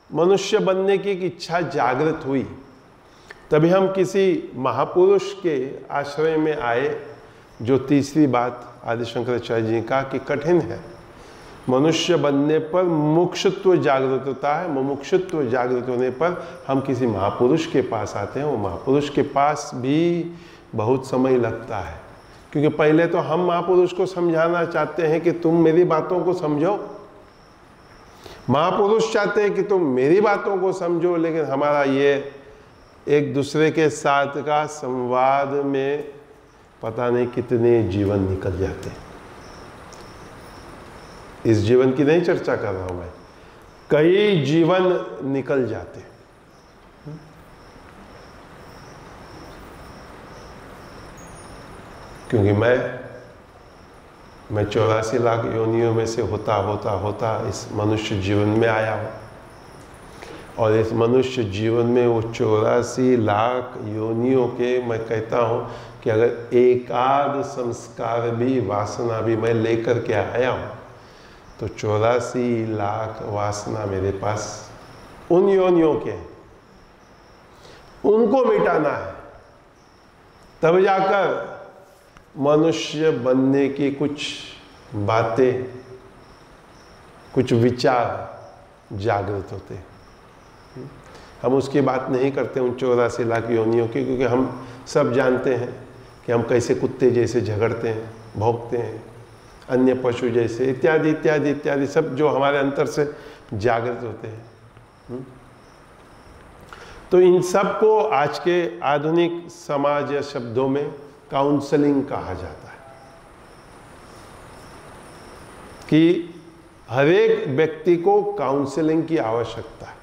मनुष्य बनने की एक इच्छा जागृत हुई, तभी हम किसी महापुरुष के आश्रय में आए। जो तीसरी बात आदि शंकराचार्य जी ने कहा कि कठिन है, मनुष्य बनने पर मुमुक्षुत्व जागृत होता है। मुमुक्षुत्व जागृत होने पर हम किसी महापुरुष के पास आते हैं। वो महापुरुष के पास भी बहुत समय लगता है, क्योंकि पहले तो हम महापुरुष को समझाना चाहते हैं कि तुम मेरी बातों को समझो, महापुरुष चाहते हैं कि तुम मेरी बातों को समझो। लेकिन हमारा ये एक दूसरे के साथ का संवाद में पता नहीं कितने जीवन निकल जाते हैं। इस जीवन की नहीं चर्चा कर रहा हूं मैं, कई जीवन निकल जाते हैं। क्योंकि मैं 84 लाख योनियों में से होता होता होता इस मनुष्य जीवन में आया हूं, और इस मनुष्य जीवन में वो 84 लाख योनियों के मैं कहता हूं कि अगर एकाध संस्कार भी, वासना भी मैं लेकर के आया हूं, तो 84 लाख वासना मेरे पास उन योनियों के, उनको मिटाना है। तब जाकर मनुष्य बनने की कुछ बातें, कुछ विचार जागृत होते हैं। हम उसकी बात नहीं करते उन 84 लाख योनियों की, क्योंकि हम सब जानते हैं कि हम कैसे कुत्ते जैसे झगड़ते हैं, भौंकते हैं, अन्य पशु जैसे, इत्यादि इत्यादि इत्यादि, सब जो हमारे अंतर से जागृत होते हैं। तो इन सब को आज के आधुनिक समाज या शब्दों में काउंसलिंग कहा जाता है, कि हर एक व्यक्ति को काउंसलिंग की आवश्यकता है।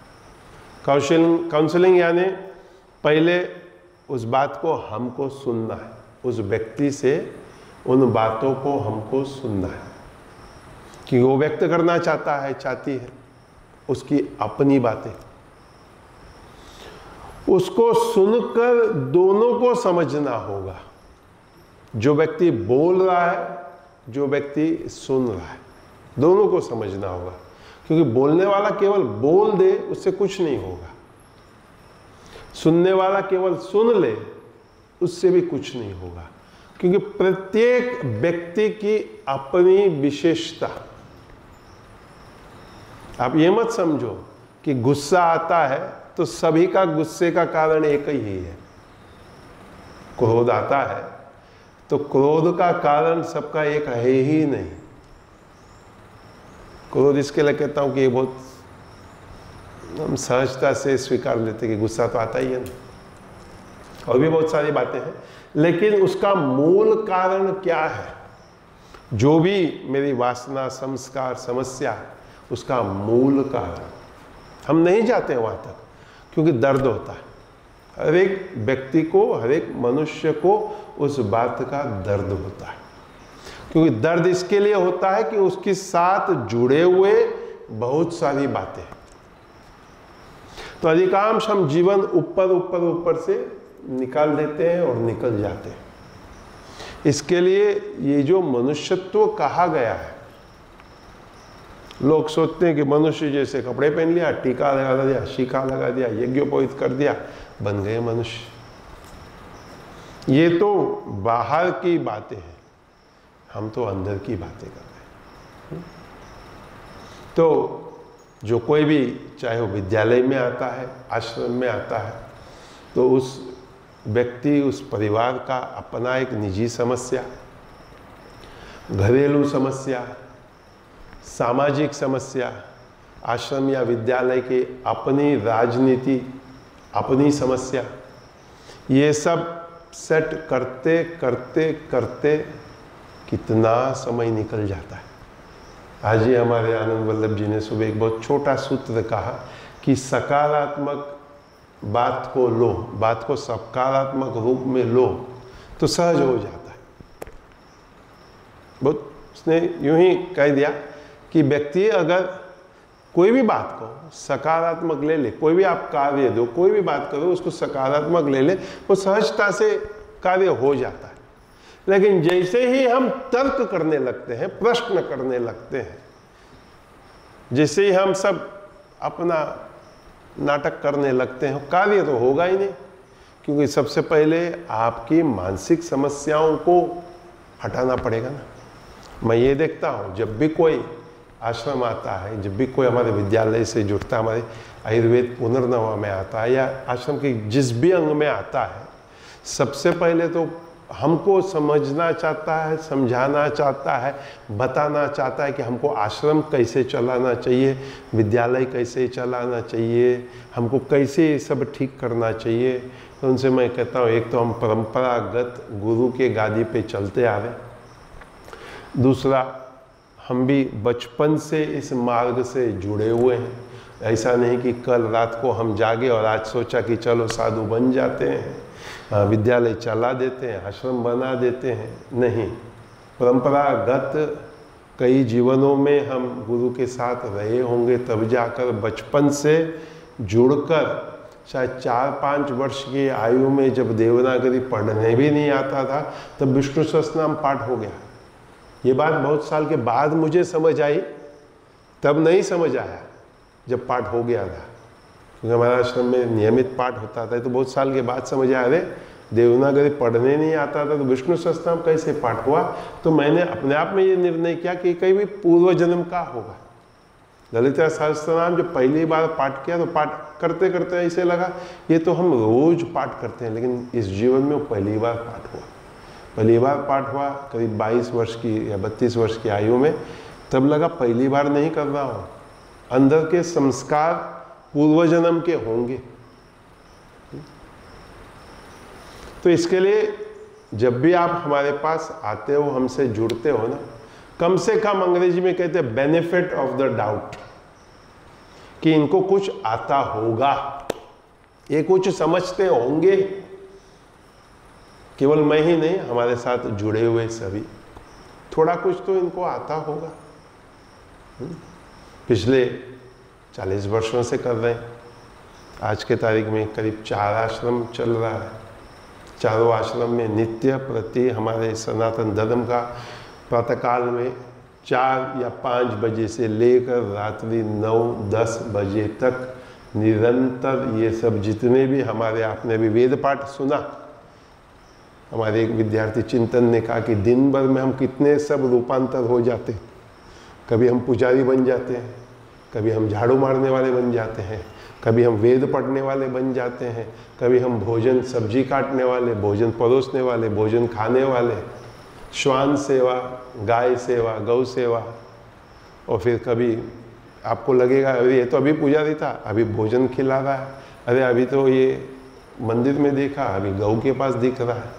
काउंसलिंग यानी पहले उस बात को हमको सुनना है, उस व्यक्ति से उन बातों को हमको सुनना है कि वो व्यक्त करना चाहता है, चाहती है, उसकी अपनी बातें, उसको सुनकर दोनों को समझना होगा। जो व्यक्ति बोल रहा है, जो व्यक्ति सुन रहा है, दोनों को समझना होगा। क्योंकि बोलने वाला केवल बोल दे, उससे कुछ नहीं होगा। सुनने वाला केवल सुन ले, उससे भी कुछ नहीं होगा। क्योंकि प्रत्येक व्यक्ति की अपनी विशेषता। आप ये मत समझो कि गुस्सा आता है तो सभी का गुस्से का कारण एक ही है। क्रोध आता है तो क्रोध का कारण सबका एक है ही नहीं। क्रोध इसके लिए कहता हूं कि ये बहुत हम सहजता से स्वीकार लेते कि गुस्सा तो आता ही है ना, और भी बहुत सारी बातें हैं, लेकिन उसका मूल कारण क्या है? जो भी मेरी वासना, संस्कार, समस्या, उसका मूल कारण हम नहीं जाते वहां तक, क्योंकि दर्द होता है। हर एक व्यक्ति को, हर एक मनुष्य को उस बात का दर्द होता है। क्योंकि दर्द इसके लिए होता है कि उसके साथ जुड़े हुए बहुत सारी बातें हैं। तो अधिकांश हम जीवन ऊपर ऊपर ऊपर से निकाल देते हैं और निकल जाते हैं। इसके लिए ये जो मनुष्यत्व कहा गया है, लोग सोचते हैं कि मनुष्य जैसे कपड़े पहन लिया, टीका लगा दिया, शीखा लगा दिया, यज्ञोपवीत कर दिया, बन गए मनुष्य। ये तो बाहर की बातें हैं, हम तो अंदर की बातें कर रहे हैं। तो जो कोई भी, चाहे वो विद्यालय में आता है, आश्रम में आता है, तो उस व्यक्ति, उस परिवार का अपना एक निजी समस्या, घरेलू समस्या, सामाजिक समस्या, आश्रम या विद्यालय की अपनी राजनीति, अपनी समस्या, ये सब सेट करते करते करते कितना समय निकल जाता है। आज ही हमारे आनंद वल्लभ जी ने सुबह एक बहुत छोटा सूत्र कहा कि सकारात्मक बात को लो, बात को सकारात्मक रूप में लो तो सहज हो जाता है। बहुत उसने यूं ही कह दिया कि व्यक्ति अगर कोई भी बात को सकारात्मक ले ले, कोई भी आप कार्य दो, कोई भी बात करो, उसको सकारात्मक ले ले, वो सहजता से कार्य हो जाता है। लेकिन जैसे ही हम तर्क करने लगते हैं, प्रश्न करने लगते हैं, जैसे ही हम सब अपना नाटक करने लगते हैं, कार्य तो होगा ही नहीं। क्योंकि सबसे पहले आपकी मानसिक समस्याओं को हटाना पड़ेगा ना। मैं ये देखता हूँ, जब भी कोई आश्रम आता है, जब भी कोई हमारे विद्यालय से जुड़ता है, हमारे आयुर्वेद पुनर्नवा में आता है या आश्रम के जिस भी अंग में आता है, सबसे पहले तो हमको समझना चाहता है, समझाना चाहता है, बताना चाहता है कि हमको आश्रम कैसे चलाना चाहिए, विद्यालय कैसे चलाना चाहिए, हमको कैसे सब ठीक करना चाहिए। तो उनसे मैं कहता हूँ, एक तो हम परंपरागत गुरु के गादी पे चलते आ रहे, दूसरा हम भी बचपन से इस मार्ग से जुड़े हुए हैं। ऐसा नहीं कि कल रात को हम जागे और आज सोचा कि चलो साधु बन जाते हैं, विद्यालय चला देते हैं, आश्रम बना देते हैं। नहीं, परंपरागत कई जीवनों में हम गुरु के साथ रहे होंगे, तब जाकर बचपन से जुड़कर शायद 4-5 वर्ष की आयु में जब देवनागरी पढ़ने भी नहीं आता था तब विष्णु सहस्त्रनाम पाठ हो गया। ये बात बहुत साल के बाद मुझे समझ आई, तब नहीं समझ आया जब पाठ हो गया था, क्योंकि हमारा आश्रम में नियमित पाठ होता था। तो बहुत साल के बाद समझ आया, अरे देवनागरी पढ़ने नहीं आता था तो विष्णु सहस्त्रनाम कैसे पाठ हुआ। तो मैंने अपने आप में ये निर्णय किया कि कहीं भी पूर्व जन्म का होगा। ललित सहस्त्रनाम जब पहली बार पाठ किया तो पाठ करते करते ऐसे लगा ये तो हम रोज पाठ करते हैं, लेकिन इस जीवन में पहली बार पाठ हुआ। पहली बार पाठ हुआ करीब 22 वर्ष की या 32 वर्ष की आयु में, तब लगा पहली बार नहीं कर रहा हूँ, अंदर के संस्कार पूर्व जन्म के होंगे। तो इसके लिए जब भी आप हमारे पास आते हो, हमसे जुड़ते हो ना, कम से कम अंग्रेजी में कहते हैं बेनिफिट ऑफ द डाउट, कि इनको कुछ आता होगा, ये कुछ समझते होंगे। केवल मैं ही नहीं, हमारे साथ जुड़े हुए सभी, थोड़ा कुछ तो इनको आता होगा। पिछले 40 वर्षों से कर रहे हैं। आज के तारीख में करीब 4 आश्रम चल रहा है। चारों आश्रम में नित्य प्रति हमारे सनातन धर्म का प्रातःकाल में 4 या 5 बजे से लेकर रात्रि 9-10 बजे तक निरंतर ये सब जितने भी हमारे, आपने भी वेद पाठ सुना, हमारे एक विद्यार्थी चिंतन ने कहा कि दिन भर में हम कितने सब रूपांतर हो जाते। कभी हम पुजारी बन जाते हैं, कभी हम झाड़ू मारने वाले बन जाते हैं, कभी हम वेद पढ़ने वाले बन जाते हैं, कभी हम भोजन सब्जी काटने वाले, भोजन परोसने वाले, भोजन खाने वाले, श्वान सेवा, गाय सेवा, गौ सेवा। और फिर कभी आपको लगेगा अरे ये तो अभी पुजारी था, अभी भोजन खिला रहा है, अरे अभी तो ये मंदिर में देखा, अभी गौ के पास दिख रहा है।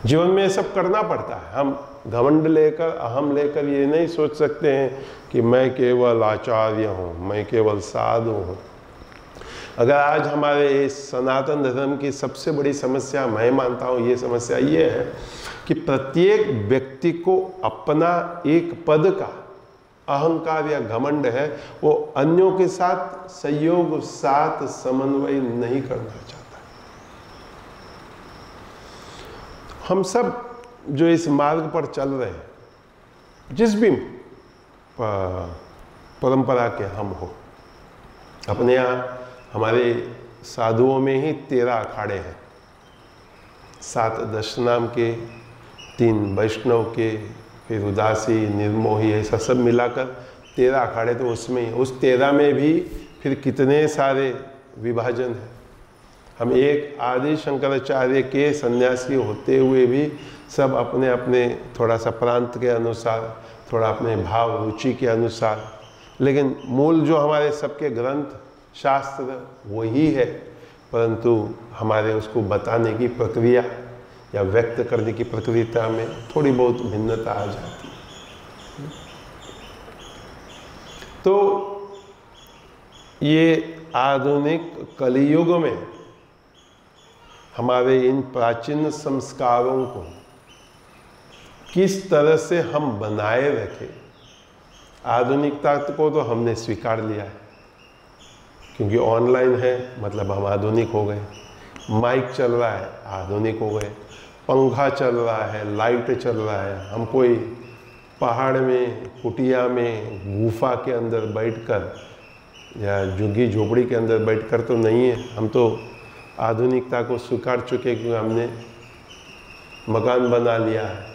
जीवन में ये सब करना पड़ता है। हम घमंड लेकर, अहम लेकर ये नहीं सोच सकते हैं कि मैं केवल आचार्य हूँ, मैं केवल साधु हूँ। अगर आज हमारे इस सनातन धर्म की सबसे बड़ी समस्या, मैं मानता हूँ ये समस्या ये है कि प्रत्येक व्यक्ति को अपना एक पद का अहंकार या घमंड है, वो अन्यों के साथ सहयोग, साथ समन्वय नहीं करना चाहता। हम सब जो इस मार्ग पर चल रहे हैं, जिस भी परंपरा के हम हो, अपने यहाँ हमारे साधुओं में ही 13 अखाड़े हैं, 7 दशनाम के, 3 वैष्णव के, फिर उदासी, निर्मोही, ऐसा सब मिलाकर 13 अखाड़े। तो उसमें उस 13 में भी फिर कितने सारे विभाजन हैं। हम एक आदि शंकराचार्य के सन्यासी होते हुए भी सब अपने अपने थोड़ा सा प्रांत के अनुसार, थोड़ा अपने भाव रुचि के अनुसार, लेकिन मूल जो हमारे सबके ग्रंथ शास्त्र वही है, परंतु हमारे उसको बताने की प्रक्रिया या व्यक्त करने की प्रक्रिया में थोड़ी बहुत भिन्नता आ जाती है। तो ये आधुनिक कलियुग में हमारे इन प्राचीन संस्कारों को किस तरह से हम बनाए रखें। आधुनिकता को तो हमने स्वीकार लिया है, क्योंकि ऑनलाइन है मतलब हम आधुनिक हो गए, माइक चल रहा है आधुनिक हो गए, पंखा चल रहा है, लाइट चल रहा है। हम कोई पहाड़ में, कुटिया में, गुफा के अंदर बैठकर या झुग्गी झोपड़ी के अंदर बैठकर तो नहीं है, हम तो आधुनिकता को स्वीकार चुके, क्योंकि हमने मकान बना लिया है,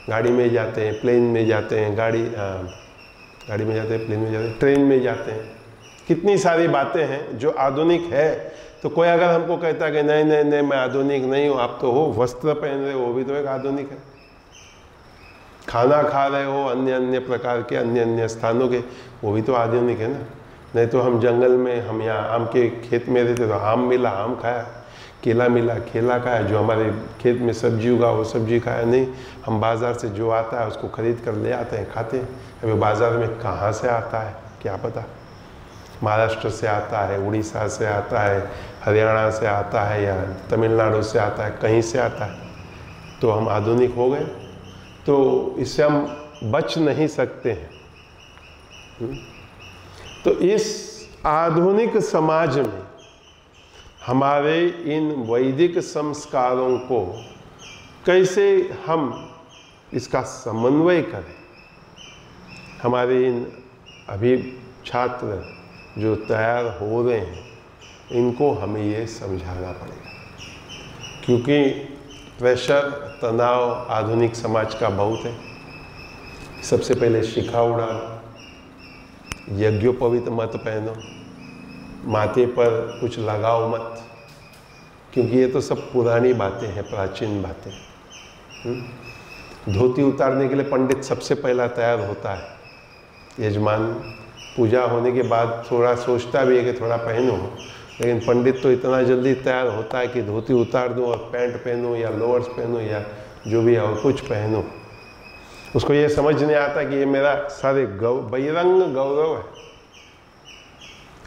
गाड़ी में जाते हैं, प्लेन में जाते हैं, गाड़ी में जाते हैं, प्लेन में जाते हैं, ट्रेन में जाते हैं। कितनी सारी बातें हैं जो आधुनिक है। तो कोई अगर हमको कहता है कि नहीं नहीं नहीं मैं आधुनिक नहीं हूँ, आप तो हो, वस्त्र पहन रहे हो, वो भी तो एक आधुनिक है। खाना खा रहे हो अन्य अन्य प्रकार के, अन्य अन्य स्थानों के, वो भी तो आधुनिक है ना। नहीं तो हम जंगल में, हम यहाँ आम के खेत में रहते तो आम मिला, आम खाया। केला मिला केला खाया, जो हमारे खेत में सब्जी उगा वो सब्जी खाया। नहीं, हम बाज़ार से जो आता है उसको खरीद कर ले आते हैं, खाते हैं। अभी बाज़ार में कहाँ से आता है क्या पता, महाराष्ट्र से आता है, उड़ीसा से आता है, हरियाणा से आता है या तमिलनाडु से आता है, कहीं से आता है। तो हम आधुनिक हो गए, तो इससे हम बच नहीं सकते हैं। तो इस आधुनिक समाज में हमारे इन वैदिक संस्कारों को कैसे हम इसका समन्वय करें, हमारे इन अभी छात्र जो तैयार हो रहे हैं इनको हमें ये समझाना पड़ेगा, क्योंकि प्रेशर तनाव आधुनिक समाज का बहुत है। सबसे पहले शिखा उड़ाना, यज्ञोपवीत मत पहनो, माथे पर कुछ लगाओ मत, क्योंकि ये तो सब पुरानी बातें हैं, प्राचीन बातें। धोती उतारने के लिए पंडित सबसे पहला तैयार होता है। यजमान पूजा होने के बाद थोड़ा सोचता भी है कि थोड़ा पहनो, लेकिन पंडित तो इतना जल्दी तैयार होता है कि धोती उतार दूँ और पैंट पहनूँ या लोअर्स पहनूँ या जो भी है और कुछ पहनूँ। उसको ये समझ नहीं आता कि ये मेरा सारे बहिरंग गौरव है।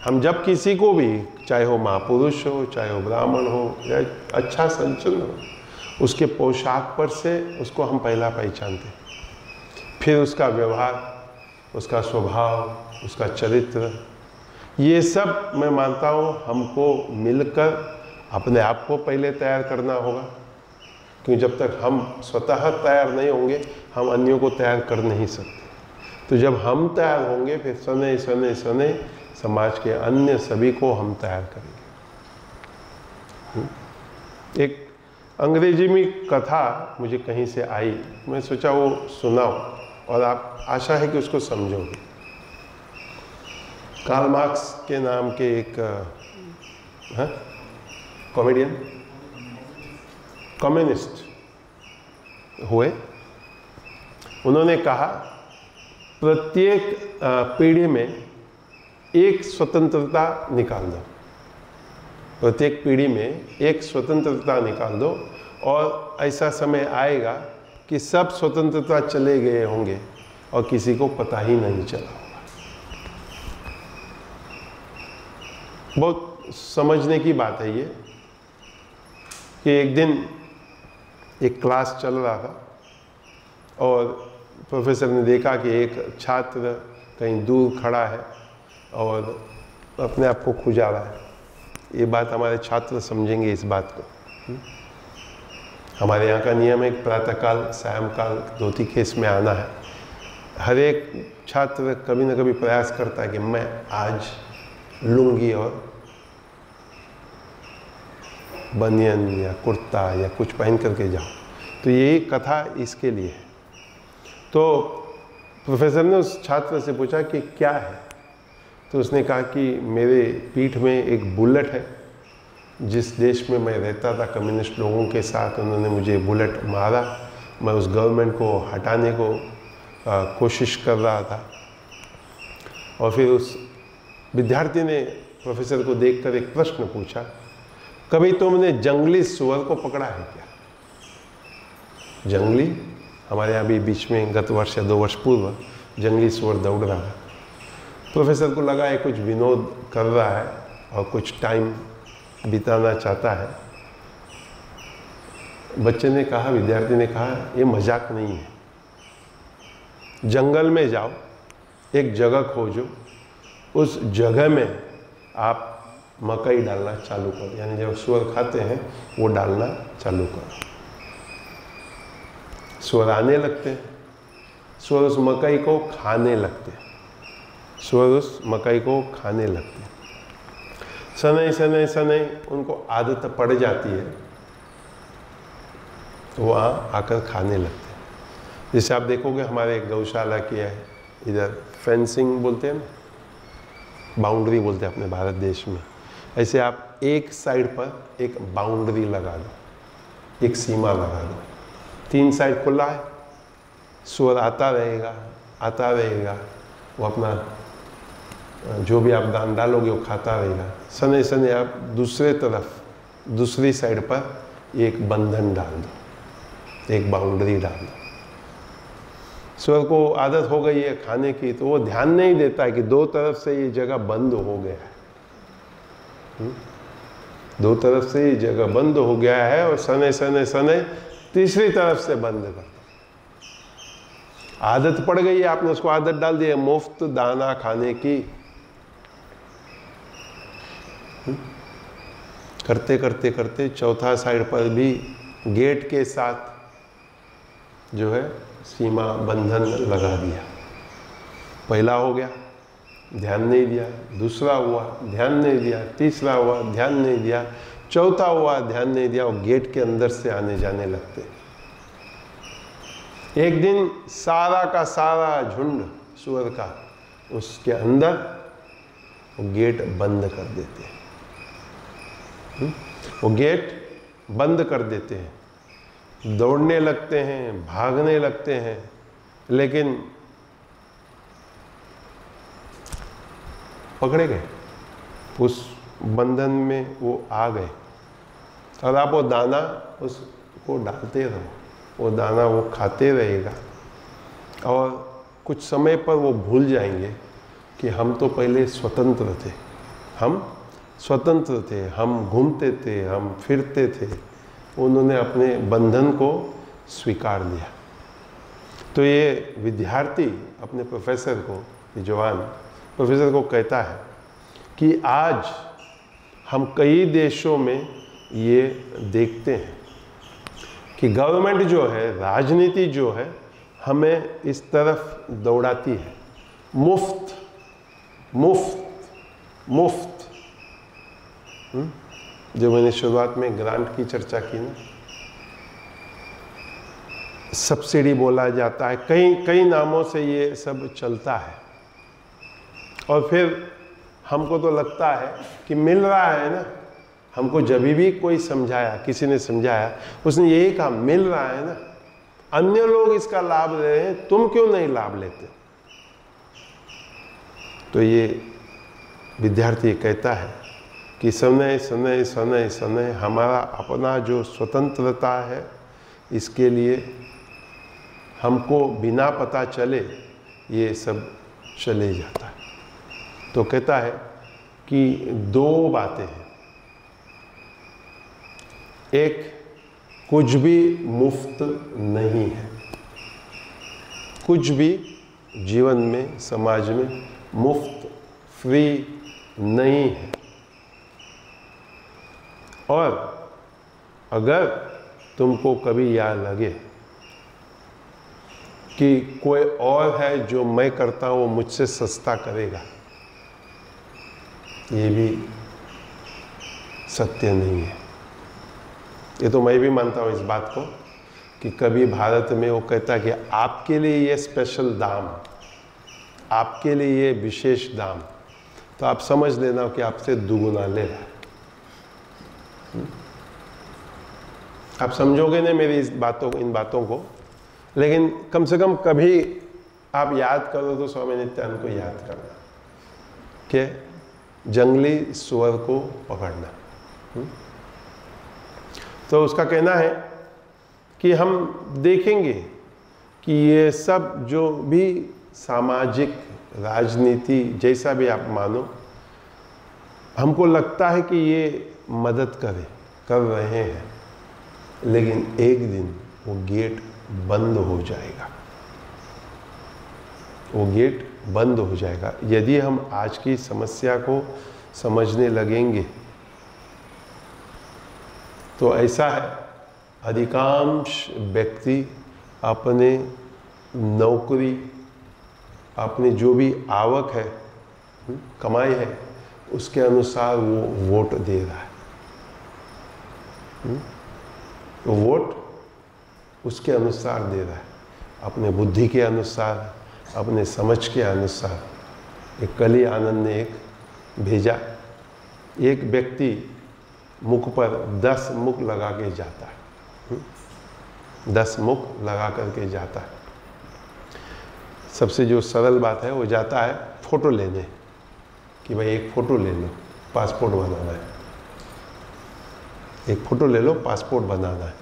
हम जब किसी को भी, चाहे वो महापुरुष हो, चाहे वो ब्राह्मण हो या अच्छा संचलन हो, उसके पोशाक पर से उसको हम पहला पहचानते, फिर उसका व्यवहार, उसका स्वभाव, उसका चरित्र, ये सब मैं मानता हूँ हमको मिलकर अपने आप को पहले तैयार करना होगा, क्योंकि जब तक हम स्वतः तैयार नहीं होंगे हम अन्यों को तैयार कर नहीं सकते। तो जब हम तैयार होंगे फिर सने सने सने समाज के अन्य सभी को हम तैयार करेंगे। एक अंग्रेजी में कथा मुझे कहीं से आई, मैं सोचा वो सुनाऊं और आप आशा है कि उसको समझोगे। कार्ल मार्क्स के नाम के एक कॉमेडियन, कम्युनिस्ट हुए। उन्होंने कहा प्रत्येक पीढ़ी में एक स्वतंत्रता निकाल दो, प्रत्येक पीढ़ी में एक स्वतंत्रता निकाल दो, और ऐसा समय आएगा कि सब स्वतंत्रता चले गए होंगे और किसी को पता ही नहीं चला होगा। बहुत समझने की बात है ये कि एक दिन एक क्लास चल रहा था और प्रोफेसर ने देखा कि एक छात्र कहीं दूर खड़ा है और अपने आप को खुजा रहा है। ये बात हमारे छात्र समझेंगे इस बात को। हमारे यहाँ का नियम है प्रातःकाल सायंकाल धोती केस में आना है। हर एक छात्र कभी न कभी प्रयास करता है कि मैं आज लुंगी और बनियन या कुर्ता या कुछ पहन करके जाऊँ। तो यही कथा इसके लिए है। तो प्रोफेसर ने उस छात्र से पूछा कि क्या है, तो उसने कहा कि मेरे पीठ में एक बुलेट है। जिस देश में मैं रहता था कम्युनिस्ट लोगों के साथ, उन्होंने मुझे बुलेट मारा। मैं उस गवर्नमेंट को हटाने को कोशिश कर रहा था। और फिर उस विद्यार्थी ने प्रोफेसर को देखकर एक प्रश्न पूछा, कभी तुमने जंगली सुअर को पकड़ा है क्या? जंगली, हमारे यहाँ भी बीच में गत वर्ष या 2 वर्ष पूर्व जंगली सुअर दौड़ रहा है। प्रोफेसर को लगा ये कुछ विनोद कर रहा है और कुछ टाइम बिताना चाहता है। बच्चे ने कहा, विद्यार्थी ने कहा, ये मजाक नहीं है। जंगल में जाओ, एक जगह खोजो, उस जगह में आप मकई डालना चालू करो, यानी जब सुअर खाते हैं वो डालना चालू करो। सुअर आने लगते हैं, सुअर उस मकई को खाने लगते हैं, सुअर उस मकई को खाने लगते हैं। सनई सनई सनई उनको आदत पड़ जाती है तो वहाँ आकर खाने लगते हैं। जैसे आप देखोगे हमारे गौशाला किया है, इधर फेंसिंग बोलते हैं ना, बाउंड्री बोलते हैं अपने भारत देश में। ऐसे आप एक साइड पर एक बाउंड्री लगा दो, एक सीमा लगा दो। 3 साइड खुला है, सुअर आता रहेगा, वो अपना जो भी आप दान डालोगे वो खाता रहेगा। सने सने आप दूसरे तरफ दूसरी साइड पर एक बंधन डाल दो, एक बाउंड्री डाल दो। सुअर को आदत हो गई है खाने की, तो वो ध्यान नहीं देता है कि दो तरफ से ये जगह बंद हो गया है। दो तरफ से ये जगह बंद हो गया है और सने सने सने तीसरी तरफ से बंद कर दो। आदत पड़ गई है, आपने उसको आदत डाल दी है मुफ्त दाना खाने की। करते करते करते चौथा साइड पर भी गेट के साथ जो है सीमा बंधन लगा दिया। पहला हो गया, ध्यान नहीं दिया। दूसरा हुआ, ध्यान नहीं दिया। तीसरा हुआ, ध्यान नहीं दिया। चौथा हुआ, ध्यान नहीं दिया। और गेट के अंदर से आने जाने लगते। एक दिन सारा का सारा झुंड सुअर का उसके अंदर वो गेट बंद कर देते हैं। वो गेट बंद कर देते हैं, दौड़ने लगते हैं, भागने लगते हैं, लेकिन पकड़े गए। उस बंधन में वो आ गए। और आप वो दाना उसको डालते रहो, वो दाना वो खाते रहेगा। और कुछ समय पर वो भूल जाएंगे कि हम तो पहले स्वतंत्र थे, हम स्वतंत्र थे, हम घूमते थे, हम फिरते थे। उन्होंने अपने बंधन को स्वीकार लिया। तो ये विद्यार्थी अपने प्रोफेसर को, जवान प्रोफेसर को कहता है कि आज हम कई देशों में ये देखते हैं कि गवर्नमेंट जो है, राजनीति जो है, हमें इस तरफ दौड़ाती है। मुफ्त मुफ्त मुफ्त। जो मैंने शुरुआत में ग्रांट की चर्चा की ना, सब्सिडी बोला जाता है, कई नामों से ये सब चलता है। और फिर हमको तो लगता है कि मिल रहा है ना। हमको जब भी कोई समझाया, किसी ने समझाया, उसने यही कहा मिल रहा है ना, अन्य लोग इसका लाभ ले रहे हैं, तुम क्यों नहीं लाभ लेते? तो ये विद्यार्थी कहता है कि समय समय समय समय हमारा अपना जो स्वतंत्रता है, इसके लिए हमको बिना पता चले ये सब चले जाता है। तो कहता है कि दो बातें हैं। एक, कुछ भी मुफ्त नहीं है। कुछ भी जीवन में, समाज में मुफ्त, फ्री नहीं है। और अगर तुमको कभी याद लगे कि कोई और है जो मैं करता हूँ वो मुझसे सस्ता करेगा, ये भी सत्य नहीं है। ये तो मैं भी मानता हूँ इस बात को कि कभी भारत में वो कहता है कि आपके लिए ये स्पेशल दाम, आपके लिए ये विशेष दाम, तो आप समझ लेना कि आपसे दुगुना ले रहा है। आप समझोगे नहीं मेरी इन बातों को, लेकिन कम से कम कभी आप याद करो तो स्वामी नित्यानंद को याद करना कि जंगली सुअर को पकड़ना। तो उसका कहना है कि हम देखेंगे कि ये सब जो भी सामाजिक, राजनीति, जैसा भी आप मानो, हमको लगता है कि ये मदद कर रहे हैं, लेकिन एक दिन वो गेट बंद हो जाएगा। वो गेट बंद हो जाएगा यदि हम आज की समस्या को समझने लगेंगे। तो ऐसा है, अधिकांश व्यक्ति अपने नौकरी, अपने जो भी आवक है, कमाई है, उसके अनुसार वो वोट दे रहा है। तो वोट उसके अनुसार दे रहा है, अपने बुद्धि के अनुसार, अपने समझ के अनुसार। एक कल ही आनंद ने एक भेजा, एक व्यक्ति मुख पर 10 मुख लगा के जाता है, 10 मुख लगा करके जाता है। सबसे जो सरल बात है, वो जाता है फोटो लेने, कि भाई एक फ़ोटो ले लो, पासपोर्ट बनाना है। एक फ़ोटो ले लो, पासपोर्ट बनाना है,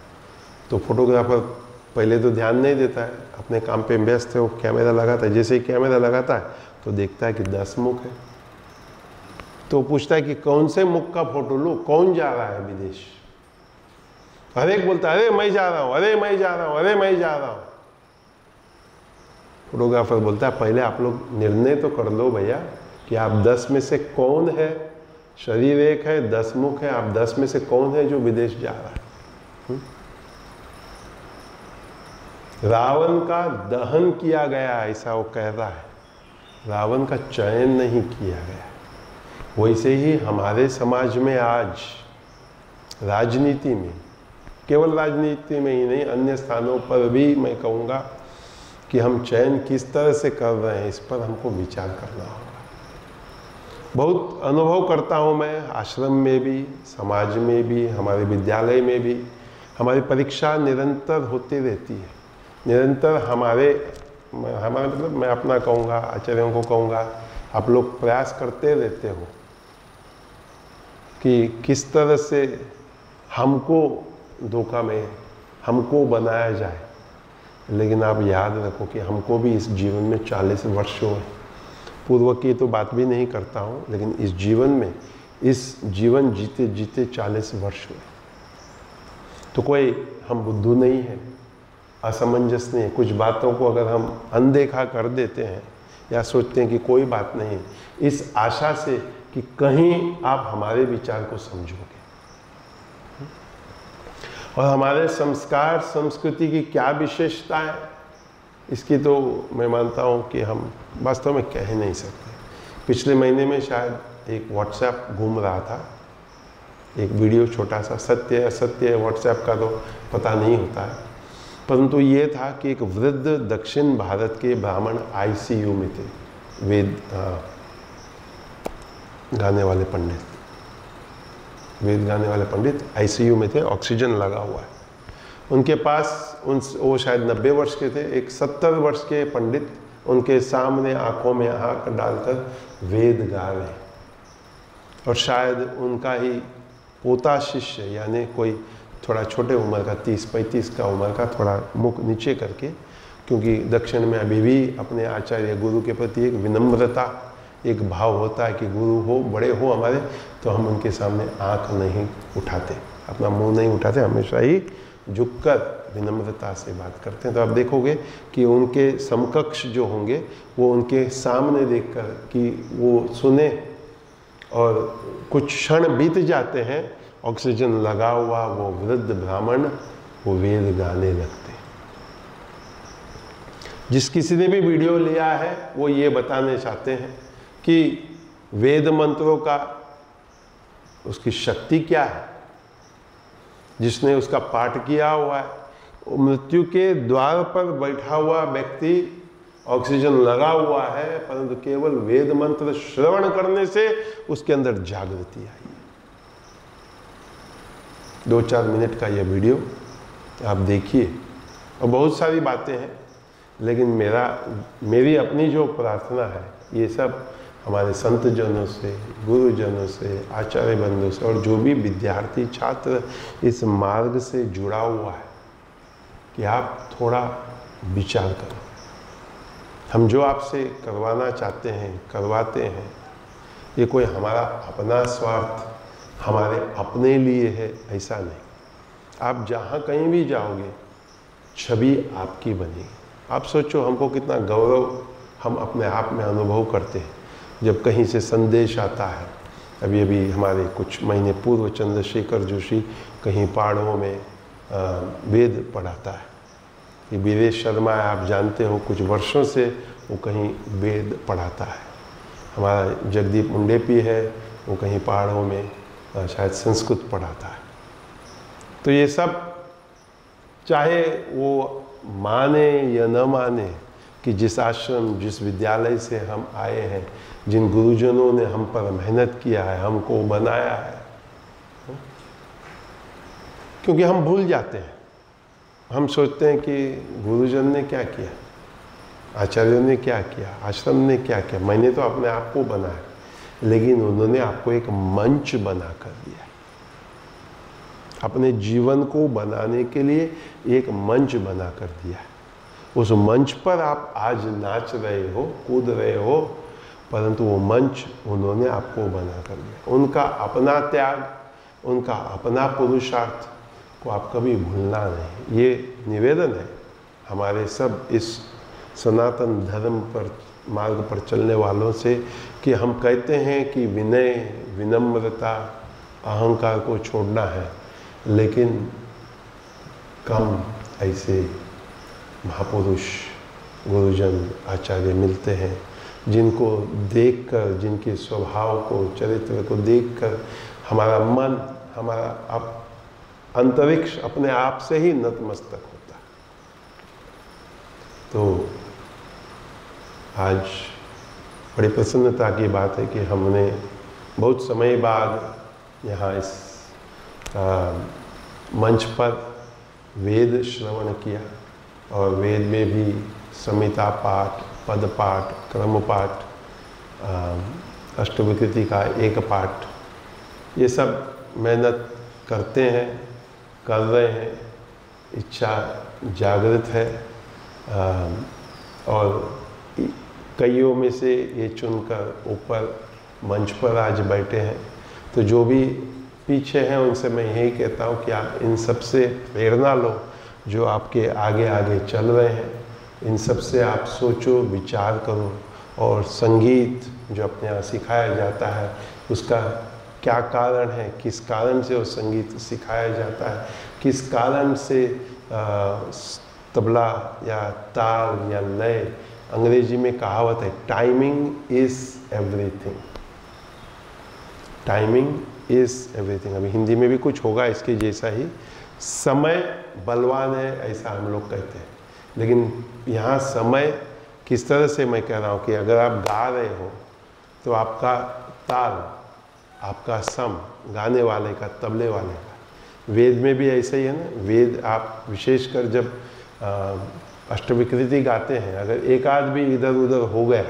तो फोटोग्राफर पहले तो ध्यान नहीं देता है, अपने काम पे व्यस्त है, वो कैमरा लगाता है। जैसे ही कैमरा लगाता है तो देखता है कि 10 मुख है, तो पूछता है कि कौन से मुख का फोटो लो, कौन जा रहा है विदेश। हर एक बोलता है अरे मैं जा रहा हूँ, अरे मैं जा रहा हूँ, अरे मैं जा रहा हूँ। फोटोग्राफर बोलता है पहले आप लोग निर्णय तो कर लो भैया कि आप 10 में से कौन है, शरीर एक है, 10 मुख है, आप 10 में से कौन है जो विदेश जा रहा है। रावण का दहन किया गया, ऐसा वो कह रहा है, रावण का चयन नहीं किया गया। वैसे ही हमारे समाज में आज राजनीति में, केवल राजनीति में ही नहीं, अन्य स्थानों पर भी मैं कहूँगा कि हम चयन किस तरह से कर रहे हैं, इस पर हमको विचार करना होगा। बहुत अनुभव करता हूँ मैं, आश्रम में भी, समाज में भी, हमारे विद्यालय में भी। हमारी परीक्षा निरंतर होती रहती है, निरंतर हमारे मतलब मैं अपना कहूँगा, आचार्यों को कहूँगा, आप लोग प्रयास करते रहते हो कि किस तरह से हमको धोखा में हमको बनाया जाए। लेकिन आप याद रखो कि हमको भी इस जीवन में 40 वर्ष हुए, पूर्व की तो बात भी नहीं करता हूँ, लेकिन इस जीवन में, इस जीवन जीते जीते 40 वर्ष हुए। तो कोई हम बुद्धू नहीं है, असमंजस नहीं है। कुछ बातों को अगर हम अनदेखा कर देते हैं या सोचते हैं कि कोई बात नहीं, इस आशा से कि कहीं आप हमारे विचार को समझोगे। और हमारे संस्कार संस्कृति की क्या विशेषता है, इसकी तो मैं मानता हूँ कि हम वास्तव में कह ही नहीं सकते। पिछले महीने में शायद एक व्हाट्सएप घूम रहा था, एक वीडियो छोटा सा, सत्य असत्य व्हाट्सएप का तो पता नहीं होता है, परंतु ये था कि एक वृद्ध दक्षिण भारत के ब्राह्मण आईसीयू में थे, वेद गाने वाले पंडित, वेद गाने वाले पंडित आईसीयू में थे, ऑक्सीजन लगा हुआ है उनके पास। वो शायद 90 वर्ष के थे, एक 70 वर्ष के पंडित उनके सामने आंखों में आंख डालकर वेद गा रहे हैं, और शायद उनका ही पोता शिष्य, यानी कोई थोड़ा छोटे उम्र का, 30-35 का उम्र का, थोड़ा मुख नीचे करके, क्योंकि दक्षिण में अभी भी अपने आचार्य गुरु के प्रति एक विनम्रता, एक भाव होता है कि गुरु हो, बड़े हो हमारे, तो हम उनके सामने आंख नहीं उठाते, अपना मुंह नहीं उठाते, हमेशा ही झुककर विनम्रता से बात करते हैं। तो आप देखोगे कि उनके समकक्ष जो होंगे वो उनके सामने देखकर कि वो सुने, और कुछ क्षण बीत जाते हैं, ऑक्सीजन लगा हुआ वो वृद्ध ब्राह्मण वो वेद गाने लगते हैं। जिस किसी ने भी वीडियो लिया है वो ये बताने चाहते हैं कि वेद मंत्रों का उसकी शक्ति क्या है। जिसने उसका पाठ किया हुआ है, मृत्यु के द्वार पर बैठा हुआ व्यक्ति, ऑक्सीजन लगा हुआ है, परंतु केवल वेद मंत्र श्रवण करने से उसके अंदर जागृति आई। 2-4 मिनट का यह वीडियो आप देखिए, और बहुत सारी बातें हैं, लेकिन मेरी अपनी जो प्रार्थना है, ये सब हमारे संत जनों से, गुरुजनों से, आचार्य बंधु से, और जो भी विद्यार्थी छात्र इस मार्ग से जुड़ा हुआ है, कि आप थोड़ा विचार करो। हम जो आपसे करवाना चाहते हैं, करवाते हैं, ये कोई हमारा अपना स्वार्थ, हमारे अपने लिए है, ऐसा नहीं। आप जहाँ कहीं भी जाओगे, छवि आपकी बनेगी। आप सोचो हमको कितना गौरव हम अपने आप में अनुभव करते हैं जब कहीं से संदेश आता है। अभी हमारे कुछ महीने पूर्व चंद्रशेखर जोशी कहीं पहाड़ों में वेद पढ़ाता है। ये वीरेश शर्मा है, आप जानते हो, कुछ वर्षों से वो कहीं वेद पढ़ाता है। हमारा जगदीप मुंडेपी है, वो कहीं पहाड़ों में शायद संस्कृत पढ़ाता है। तो ये सब, चाहे वो माने या न माने कि जिस आश्रम, जिस विद्यालय से हम आए हैं, जिन गुरुजनों ने हम पर मेहनत किया है, हमको बनाया है, क्योंकि हम भूल जाते हैं। हम सोचते हैं कि गुरुजन ने क्या किया, आचार्यों ने क्या किया, आश्रम ने क्या किया, मैंने तो अपने आप को बनाया, लेकिन उन्होंने आपको एक मंच बना कर दिया। अपने जीवन को बनाने के लिए एक मंच बना कर दिया है। उस मंच पर आप आज नाच रहे हो, कूद रहे हो, परंतु वो मंच उन्होंने आपको बना कर दिया। उनका अपना त्याग, उनका अपना पुरुषार्थ को आप कभी भूलना नहीं। ये निवेदन है हमारे सब इस सनातन धर्म पर मार्ग पर चलने वालों से कि हम कहते हैं कि विनय, विनम्रता, अहंकार को छोड़ना है, लेकिन कम ऐसे महापुरुष, गुरुजन, आचार्य मिलते हैं जिनको देखकर, जिनके स्वभाव को, चरित्र को देखकर हमारा मन, हमारा अंतरिक्ष अपने आप से ही नतमस्तक होता है। तो आज बड़ी प्रसन्नता की बात है कि हमने बहुत समय बाद यहाँ इस मंच पर वेद श्रवण किया और वेद में भी संहिता पाठ, पद पाठ, क्रम पाठ, अष्टविकृति का एक पाठ, ये सब मेहनत करते हैं, कर रहे हैं, इच्छा जागृत है। और कईयों में से ये चुनकर ऊपर मंच पर आज बैठे हैं। तो जो भी पीछे हैं उनसे मैं यही कहता हूँ कि आप इन सब से प्रेरणा लो, जो आपके आगे आगे चल रहे हैं। इन सब से आप सोचो, विचार करो, और संगीत जो अपने यहाँ सिखाया जाता है उसका क्या कारण है, किस कारण से वो संगीत सिखाया जाता है, किस कारण से तबला या ताल या लय, अंग्रेजी में कहावत है timing is everything, timing is everything. अभी हिंदी में भी कुछ होगा इसके जैसा ही, समय बलवान है ऐसा हम लोग कहते हैं, लेकिन यहाँ समय किस तरह से मैं कह रहा हूँ कि अगर आप गा रहे हो तो आपका ताल, आपका सम, गाने वाले का, तबले वाले का। वेद में भी ऐसा ही है ना। वेद आप विशेषकर जब अष्टविकृति गाते हैं, अगर एक आध भी इधर उधर हो गया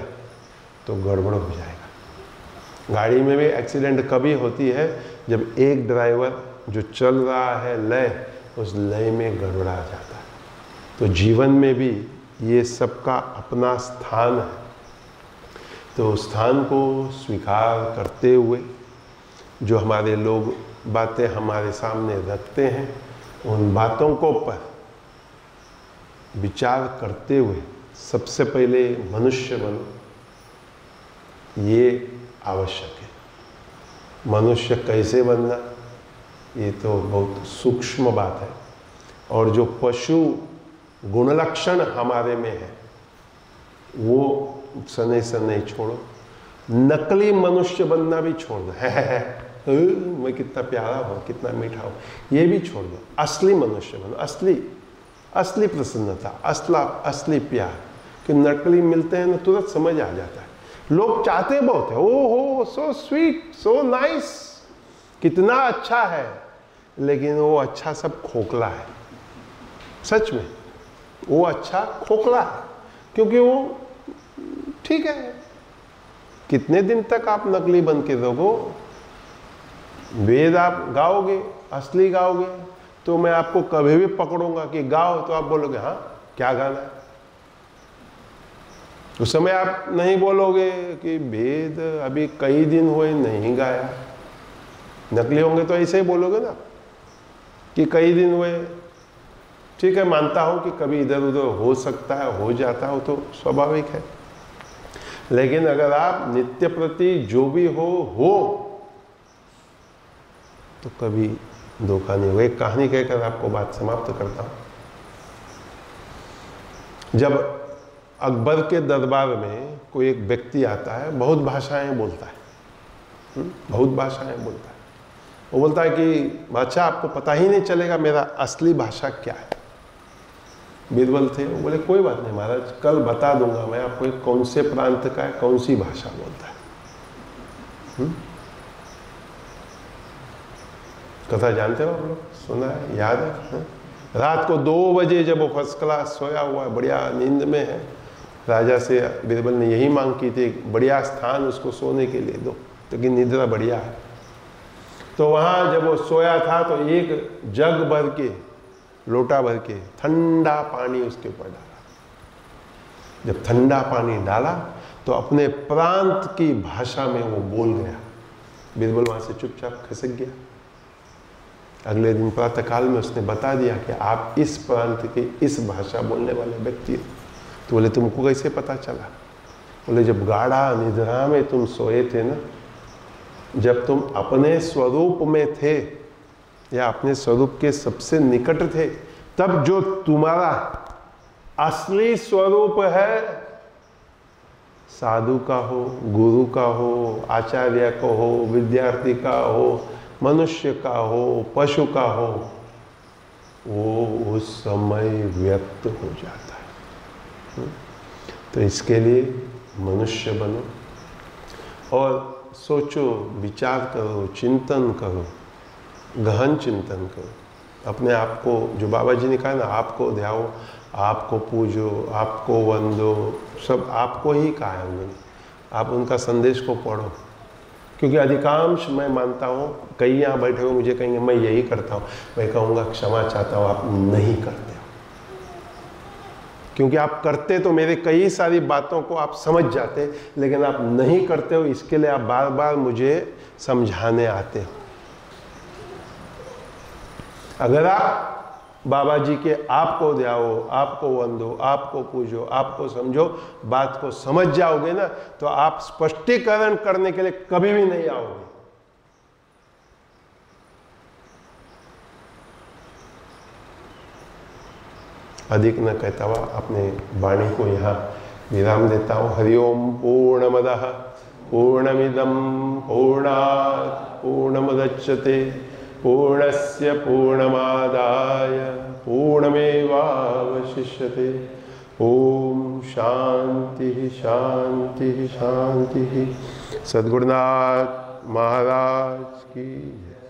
तो गड़बड़ हो जाएगा। गाड़ी में भी एक्सीडेंट कभी होती है जब एक ड्राइवर जो चल रहा है लय, उस लय में गड़बड़ा जाता है। तो जीवन में भी ये सबका अपना स्थान है। तो स्थान को स्वीकार करते हुए जो हमारे लोग बातें हमारे सामने रखते हैं, उन बातों को पर विचार करते हुए सबसे पहले मनुष्य बनो, ये आवश्यक है। मनुष्य कैसे बनना, ये तो बहुत सूक्ष्म बात है। और जो पशु गुणलक्षण हमारे में है वो सने सने छोड़ो। नकली मनुष्य बनना भी छोड़ दो, है मैं कितना प्यारा हूँ, कितना मीठा हूँ, ये भी छोड़ दो। असली मनुष्य बनो, असली प्रसन्नता, असली प्यार। कि नकली मिलते हैं ना तुरंत समझ आ जाता है। लोग चाहते बहुत है, ओ हो सो स्वीट, सो नाइस, कितना अच्छा है, लेकिन वो अच्छा सब खोखला है। सच में वो अच्छा खोखला है, क्योंकि वो ठीक है, कितने दिन तक आप नकली बन के रहोगे। वेद आप गाओगे, असली गाओगे, तो मैं आपको कभी भी पकड़ूंगा कि गाओ, तो आप बोलोगे हाँ क्या गाना है। उस समय आप नहीं बोलोगे कि वेद अभी कई दिन हुए नहीं गाया। नकली होंगे तो ऐसे ही बोलोगे ना कि कई दिन हुए। ठीक है, मानता हूं कि कभी इधर उधर हो सकता है, हो जाता हो, तो स्वाभाविक है। लेकिन अगर आप नित्य प्रति जो भी हो तो कभी धोखा नहीं होगा। एक कहानी कहकर आपको बात समाप्त करता हूं। जब अकबर के दरबार में कोई एक व्यक्ति आता है, बहुत भाषाएं बोलता है, बहुत भाषाएं बोलता है। वो बोलता है कि बादशाह आपको पता ही नहीं चलेगा मेरा असली भाषा क्या है। बीरबल थे, वो बोले कोई बात नहीं महाराज, कल बता दूंगा मैं आपको कौन से प्रांत का है, कौन सी भाषा बोलता है। कथा जानते हो आप लोग, सुना है, याद है? रात को 2 बजे जब वो फर्स्ट क्लास सोया हुआ है, बढ़िया नींद में है, राजा से बीरबल ने यही मांग की थी, बढ़िया स्थान उसको सोने के लिए दो, लेकिन निद्रा बढ़िया है। तो वहाँ जब वो सोया था तो एक जग भर के, लोटा भर के ठंडा पानी उसके ऊपर डाला। जब ठंडा पानी डाला तो अपने प्रांत की भाषा में वो बोल गया। बीरबल वहाँ से चुपचाप खिसक गया। अगले दिन प्रातःकाल में उसने बता दिया कि आप इस प्रांत के इस भाषा बोलने वाले व्यक्ति हो। तो बोले तुमको कैसे पता चला? बोले जब गाढ़ा निद्रा में तुम सोए थे ना, जब तुम अपने स्वरूप में थे या अपने स्वरूप के सबसे निकट थे, तब जो तुम्हारा असली स्वरूप है, साधु का हो, गुरु का हो, आचार्य का हो, विद्यार्थी का हो, मनुष्य का हो, पशु का हो, वो उस समय व्यक्त हो जाता है। तो इसके लिए मनुष्य बनो और सोचो, विचार करो, चिंतन करो, गहन चिंतन करो। अपने आप को, जो बाबा जी ने कहा ना, आपको ध्याओ, आपको पूजो, आपको वंदो, सब आपको ही कहा है उन्होंने। आप उनका संदेश को पढ़ो, क्योंकि अधिकांश मैं मानता हूँ, कई यहाँ बैठे हुए मुझे कहेंगे मैं यही करता हूँ, मैं कहूँगा क्षमा चाहता हूँ, आप नहीं करते हो। क्योंकि आप करते तो मेरे कई सारी बातों को आप समझ जाते, लेकिन आप नहीं करते हो, इसके लिए आप बार बार मुझे समझाने आते हो। अगर आप बाबा जी के आपको ध्याओ, आपको वंदो, आपको पूजो, आपको समझो, बात को समझ जाओगे ना, तो आप स्पष्टीकरण करने के लिए कभी भी नहीं आओगे। अधिक न कहता हुआ अपने वाणी को यहाँ विराम देता हूँ। हरिओम पूर्णमदः पूर्णमिदं पूर्णात् पूर्णमुदच्यते पूर्णस्य पूर्णमादाय पूर्णमेवावशिष्यते। ओम शांति शांति शांति। सद्गुरुनाथ महाराज की जय।